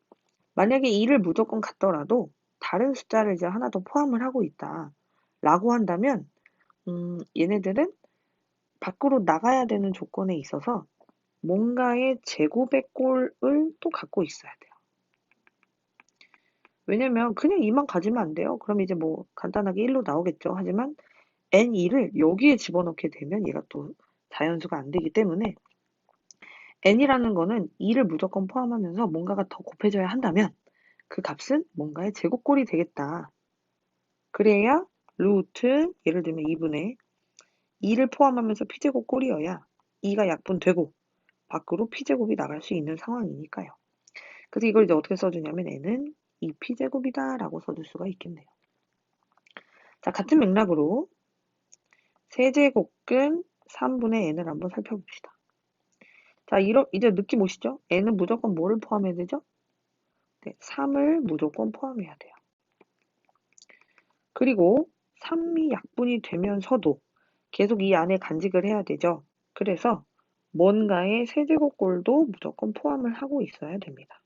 만약에 2를 무조건 갖더라도 다른 숫자를 이제 하나 더 포함을 하고 있다 라고 한다면 얘네들은 밖으로 나가야 되는 조건에 있어서 뭔가의 제곱의 꼴을 또 갖고 있어야 돼요. 왜냐면 그냥 2만 가지면 안 돼요. 그럼 이제 뭐 간단하게 1로 나오겠죠. 하지만 n2를 여기에 집어넣게 되면 얘가 또 자연수가 안 되기 때문에 n이라는 거는 2를 무조건 포함하면서 뭔가가 더 곱해져야 한다면 그 값은 뭔가의 제곱꼴이 되겠다. 그래야 루트 예를 들면 2분의 2를 포함하면서 p제곱 꼴이어야 2가 약분되고 밖으로 p제곱이 나갈 수 있는 상황이니까요. 그래서 이걸 이제 어떻게 써주냐면 n은 2p제곱이다 라고 써줄 수가 있겠네요. 자, 같은 맥락으로 세제곱근 3분의 n을 한번 살펴봅시다. 자, 이제 느낌 오시죠? n은 무조건 뭐를 포함해야 되죠? 네, 3을 무조건 포함해야 돼요. 그리고 3이 약분이 되면서도 계속 이 안에 간직을 해야 되죠. 그래서 뭔가의 세제곱꼴도 무조건 포함을 하고 있어야 됩니다.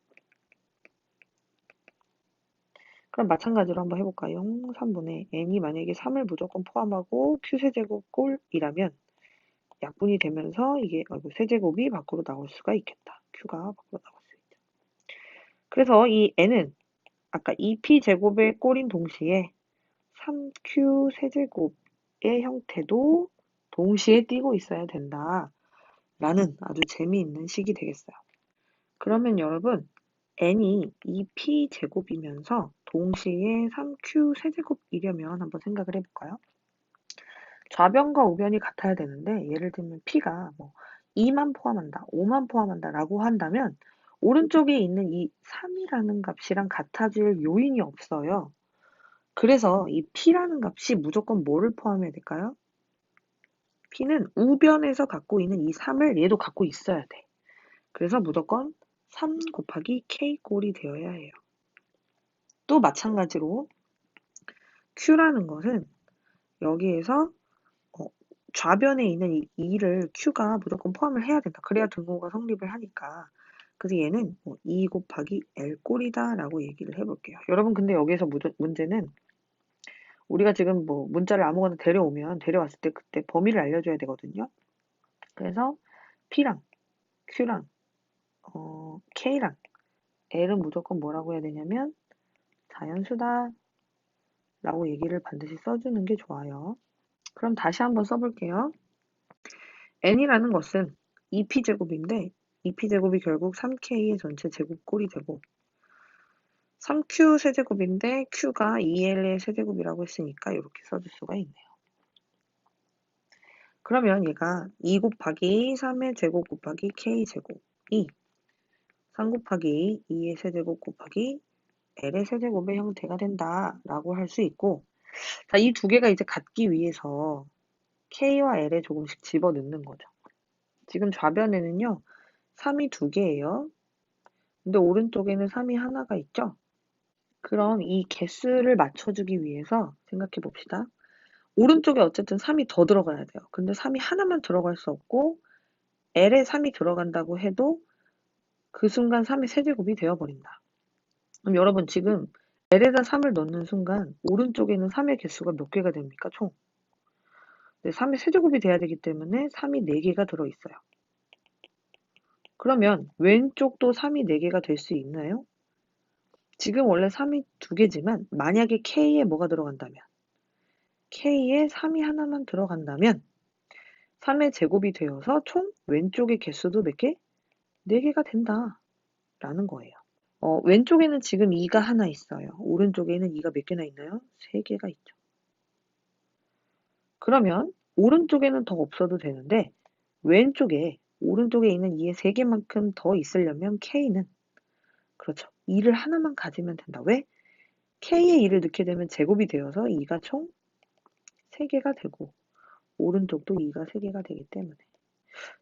그럼 마찬가지로 한번 해볼까요? 3분의 n이 만약에 3을 무조건 포함하고 q세제곱꼴이라면 약분이 되면서 이게 세제곱이 밖으로 나올 수가 있겠다. q가 밖으로 나올 수 있죠. 그래서 이 n은 아까 2p제곱의 꼴인 동시에 3q 세제곱의 형태도 동시에 띄고 있어야 된다. 라는 아주 재미있는 식이 되겠어요. 그러면 여러분 n이 2p제곱이면서 동시에 3q 세제곱이려면 한번 생각을 해볼까요? 좌변과 우변이 같아야 되는데 예를 들면 p가 뭐 2만 포함한다, 5만 포함한다 라고 한다면 오른쪽에 있는 이 3이라는 값이랑 같아질 요인이 없어요. 그래서 이 p라는 값이 무조건 뭐를 포함해야 될까요? p는 우변에서 갖고 있는 이 3을 얘도 갖고 있어야 돼. 그래서 무조건 3 곱하기 k꼴이 되어야 해요. 또 마찬가지로 q라는 것은 여기에서 좌변에 있는 이 2를 q가 무조건 포함을 해야 된다. 그래야 등호가 성립을 하니까. 그래서 얘는 2 곱하기 l꼴이다 라고 얘기를 해볼게요. 여러분 근데 여기에서 문제는 우리가 지금 뭐 문자를 아무거나 데려왔을 때 그때 범위를 알려줘야 되거든요. 그래서 P랑 Q랑 K랑 L은 무조건 뭐라고 해야 되냐면 자연수다 라고 얘기를 반드시 써주는 게 좋아요. 그럼 다시 한번 써볼게요. n이라는 것은 2p제곱인데 2p제곱이 결국 3k의 전체 제곱꼴이 되고 3q 세제곱인데 q가 2l의 세제곱이라고 했으니까 이렇게 써줄 수가 있네요. 그러면 얘가 2 곱하기 3의 제곱 곱하기 k제곱이 3 곱하기 2의 세제곱 곱하기 l의 세제곱의 형태가 된다라고 할 수 있고, 자, 이 두 개가 이제 같기 위해서 k와 l에 조금씩 집어넣는 거죠. 지금 좌변에는요, 3이 두 개예요. 근데 오른쪽에는 3이 하나가 있죠? 그럼 이 개수를 맞춰주기 위해서 생각해 봅시다. 오른쪽에 어쨌든 3이 더 들어가야 돼요. 근데 3이 하나만 들어갈 수 없고 L에 3이 들어간다고 해도 그 순간 3의 세제곱이 되어버린다. 그럼 여러분 지금 L에다 3을 넣는 순간 오른쪽에는 3의 개수가 몇 개가 됩니까? 총. 네, 3의 세제곱이 돼야 되기 때문에 3이 4개가 들어있어요. 그러면 왼쪽도 3이 4개가 될 수 있나요? 지금 원래 3이 2개지만 만약에 K에 뭐가 들어간다면 K에 3이 하나만 들어간다면 3의 제곱이 되어서 총 왼쪽의 개수도 몇 개? 4개가 된다 라는 거예요. 왼쪽에는 지금 2가 하나 있어요. 오른쪽에는 2가 몇 개나 있나요? 3개가 있죠. 그러면 오른쪽에는 더 없어도 되는데 오른쪽에 있는 2의 3개만큼 더 있으려면 K는 그렇죠. 2를 하나만 가지면 된다. 왜? K에 2를 넣게 되면 제곱이 되어서 2가 총 3개가 되고 오른쪽도 2가 3개가 되기 때문에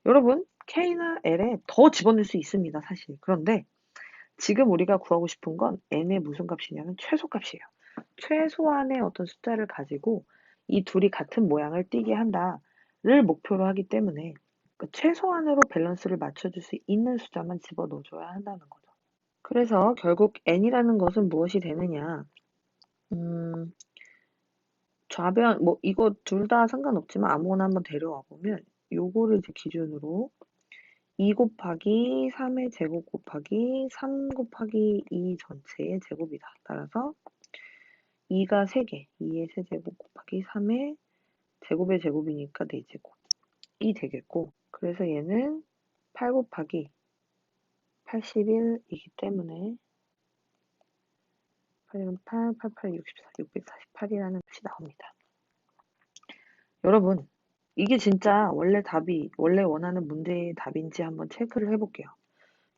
여러분 K나 L에 더 집어넣을 수 있습니다. 사실. 그런데 지금 우리가 구하고 싶은 건 n의 무슨 값이냐면 최소값이에요. 최소한의 어떤 숫자를 가지고 이 둘이 같은 모양을 띠게 한다를 목표로 하기 때문에 그 최소한으로 밸런스를 맞춰줄 수 있는 숫자만 집어넣어줘야 한다는 거죠. 그래서 결국 n이라는 것은 무엇이 되느냐? 좌변 뭐 이거 둘 다 상관없지만 아무거나 한번 데려와 보면 요거를 이제 기준으로 2 곱하기 3의 제곱 곱하기 3 곱하기 2 전체의 제곱이다. 따라서 2가 3개, 2의 세제곱 곱하기 3의 제곱의 제곱이니까 4제곱이 되겠고 그래서 얘는 8 곱하기 81이기 때문에 8이면 8, 88, 64, 648이라는 값이 나옵니다. 여러분 이게 진짜 원래 원하는 문제의 답인지 한번 체크를 해볼게요.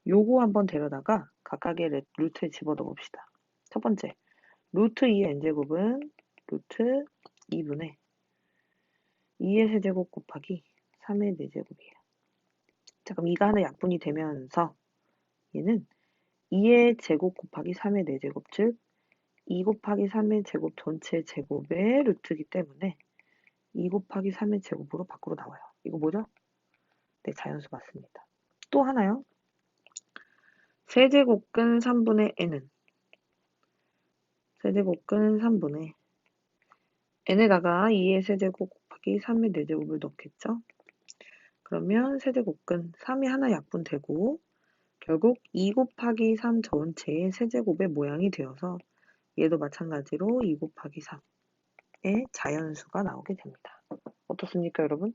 요거 한번 데려다가 각각의 루트에 집어넣어 봅시다. 첫 번째, 루트 2의 n제곱은 루트 2분의 2의 세제곱 곱하기 3의 4제곱이에요. 자, 그럼 2가 하나 약분이 되면서 얘는 2의 제곱 곱하기 3의 4제곱, 즉 2 곱하기 3의 제곱 전체 제곱의 루트이기 때문에 2 곱하기 3의 제곱으로 밖으로 나와요. 이거 뭐죠? 네, 자연수 맞습니다. 또 하나요. 세제곱근 3분의 n은 세제곱근 3분의 n에다가 2의 세제곱 곱하기 3의 4제곱을 넣겠죠? 그러면 세제곱근 3이 하나 약분되고 결국 2 곱하기 3 전체의 세제곱의 모양이 되어서 얘도 마찬가지로 2 곱하기 3의 자연수가 나오게 됩니다. 어떻습니까, 여러분?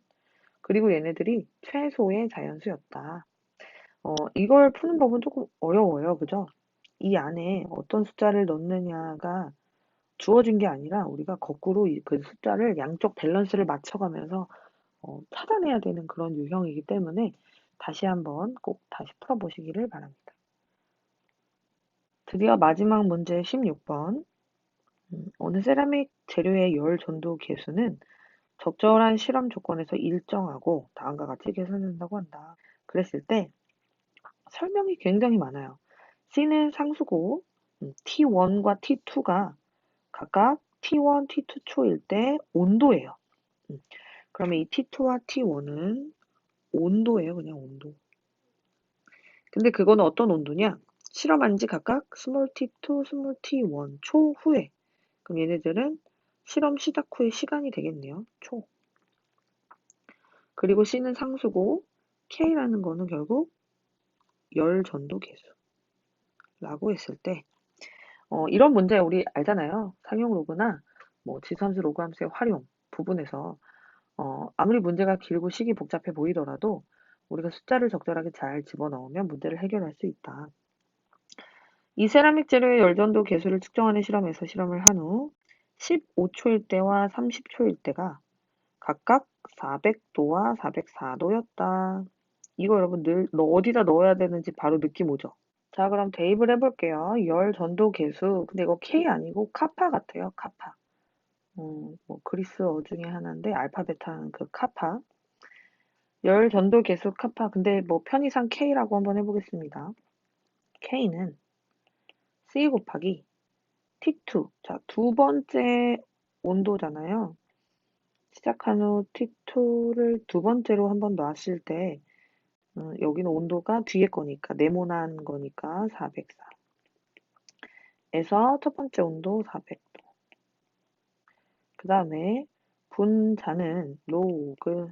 그리고 얘네들이 최소의 자연수였다. 이걸 푸는 법은 조금 어려워요. 그죠? 이 안에 어떤 숫자를 넣느냐가 주어진 게 아니라 우리가 거꾸로 그 숫자를 양쪽 밸런스를 맞춰가면서 찾아내야 되는 그런 유형이기 때문에 다시 한번 꼭 다시 풀어보시기를 바랍니다. 드디어 마지막 문제 16번. 어느 세라믹 재료의 열 전도 계수는 적절한 실험 조건에서 일정하고 다음과 같이 계산된다고 한다. 그랬을 때 설명이 굉장히 많아요. C는 상수고 T1과 T2가 각각 T1, T2 초일 때 온도예요. 그러면 이 T2와 T1은 온도예요. 그냥 온도. 근데 그거는 어떤 온도냐? 실험한 지 각각 스몰 t2, 스몰 t1 초후에. 그럼 얘네들은 실험 시작 후의 시간이 되겠네요. 초. 그리고 C는 상수고 K라는 거는 결국 열 전도 계수라고 했을 때 이런 문제 우리 알잖아요. 상용 로그나 뭐 지수함수 로그함수의 활용 부분에서 아무리 문제가 길고 식이 복잡해 보이더라도 우리가 숫자를 적절하게 잘 집어넣으면 문제를 해결할 수 있다. 이 세라믹 재료의 열전도 계수를 측정하는 실험에서 실험을 한 후 15초일 때와 30초일 때가 각각 400도와 404도였다. 이거 여러분 어디다 넣어야 되는지 바로 느낌 오죠? 자, 그럼 대입을 해볼게요. 열 전도 계수. 근데 이거 K 아니고 카파 같아요. 카파. 뭐 그리스어 중에 하나인데 알파벳한 그 카파. 열 전도 계수 카파. 근데 뭐 편의상 K라고 한번 해보겠습니다. K는 C 곱하기 T2. 자, 두 번째 온도잖아요. 시작한 후 T2를 두 번째로 한번 놨을 때 여기는 온도가 뒤에 거니까 네모난 거니까 404. 에서 첫 번째 온도 400도. 그 다음에 분자는 로그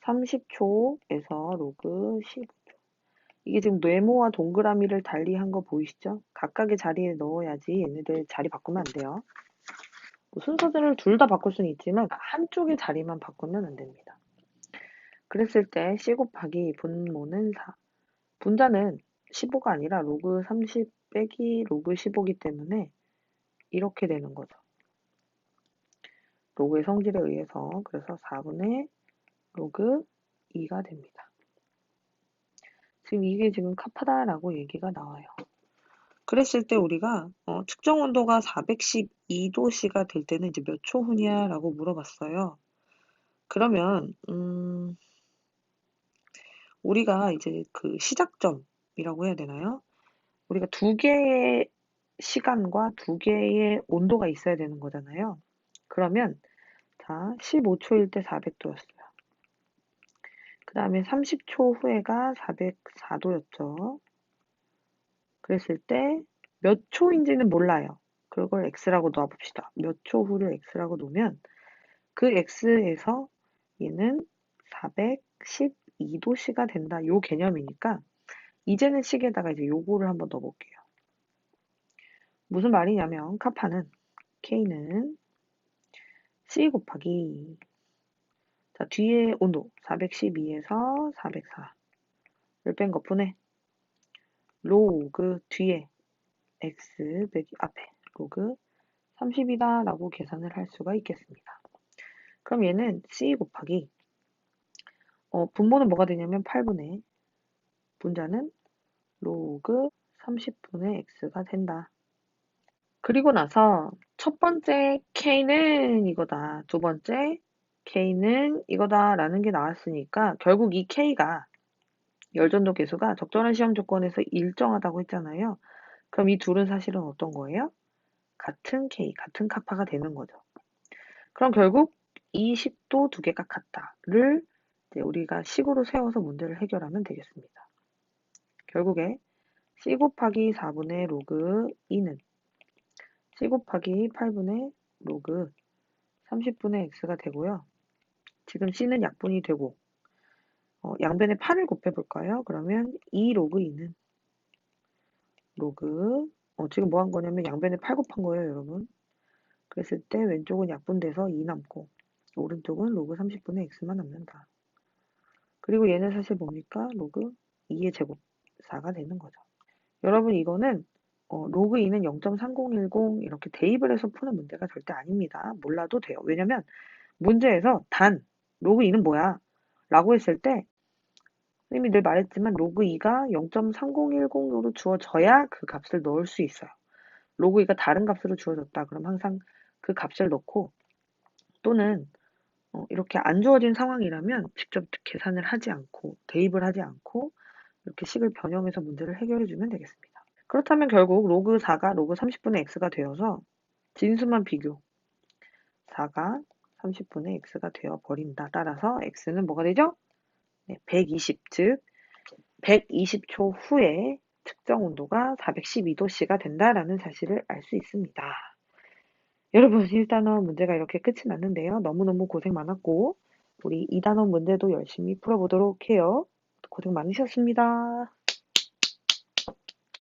30초에서 로그 15초. 이게 지금 네모와 동그라미를 달리한 거 보이시죠? 각각의 자리에 넣어야지 얘네들 자리 바꾸면 안 돼요. 뭐 순서대로 둘 다 바꿀 수는 있지만 한쪽의 자리만 바꾸면 안 됩니다. 그랬을 때 C 곱하기 분모는 4. 분자는 15가 아니라 로그 30 빼기 로그 15이기 때문에 이렇게 되는 거죠. 로그의 성질에 의해서 그래서 4분의 로그 2가 됩니다. 지금 이게 지금 카파다라고 얘기가 나와요. 그랬을 때 우리가 측정 온도가 412도씨가 될 때는 이제 몇 초 후냐라고 물어봤어요. 그러면 우리가 이제 그 시작점이라고 해야 되나요? 우리가 두 개의 시간과 두 개의 온도가 있어야 되는 거잖아요. 그러면 자 15초일 때 400도였어요. 그 다음에 30초 후에가 404도였죠. 그랬을 때 몇 초인지는 몰라요. 그걸 x라고 놔봅시다. 몇 초 후를 x라고 놓으면 그 x에서 얘는 412도씨가 된다. 요 개념이니까 이제는 식에다가 이제 요거를 한번 넣어볼게요. 무슨 말이냐면 카파는 K는 C 곱하기 자 뒤에 온도 412에서 404를 뺀 것뿐에 로그 뒤에 x 빼기 앞에 로그 30이다 라고 계산을 할 수가 있겠습니다. 그럼 얘는 C 곱하기 분모는 뭐가 되냐면 8분의 분자는 로그 30분의 x가 된다. 그리고 나서 첫 번째 K는 이거다. 두 번째 K는 이거다 라는 게 나왔으니까 결국 이 K가 열전도 계수가 적절한 시험 조건에서 일정하다고 했잖아요. 그럼 이 둘은 사실은 어떤 거예요? 같은 K, 같은 카파가 되는 거죠. 그럼 결국 이 식도 두 개가 같다를 이제 우리가 식으로 세워서 문제를 해결하면 되겠습니다. 결국에 C 곱하기 4분의 로그 2는 C 곱하기 8분의 로그 30분의 x가 되고요. 지금 C는 약분이 되고 양변에 8을 곱해볼까요? 그러면 2 로그 2는 로그 지금 뭐 한 거냐면 양변에 8 곱한 거예요, 여러분. 그랬을 때 왼쪽은 약분돼서 2 남고 오른쪽은 로그 30분의 x만 남는다. 그리고 얘는 사실 뭡니까? 로그 2의 제곱 4가 되는 거죠. 여러분 이거는 로그 2는 0.3010 이렇게 대입을 해서 푸는 문제가 절대 아닙니다. 몰라도 돼요. 왜냐면 문제에서 단 로그 2는 뭐야? 라고 했을 때 선생님이 늘 말했지만 로그 2가 0.3010으로 주어져야 그 값을 넣을 수 있어요. 로그 2가 다른 값으로 주어졌다. 그럼 항상 그 값을 넣고 또는 이렇게 안 주어진 상황이라면 직접 계산을 하지 않고 대입을 하지 않고 이렇게 식을 변형해서 문제를 해결해 주면 되겠습니다. 그렇다면 결국 로그 4가 로그 30분의 x가 되어서 진수만 비교 4가 30분의 x가 되어 버린다. 따라서 x는 뭐가 되죠? 네, 120, 즉 120초 후에 측정 온도가 412도씨가 된다라는 사실을 알 수 있습니다. 여러분 1단원 문제가 이렇게 끝이 났는데요. 너무너무 고생 많았고 우리 2단원 문제도 열심히 풀어보도록 해요. 고생 많으셨습니다.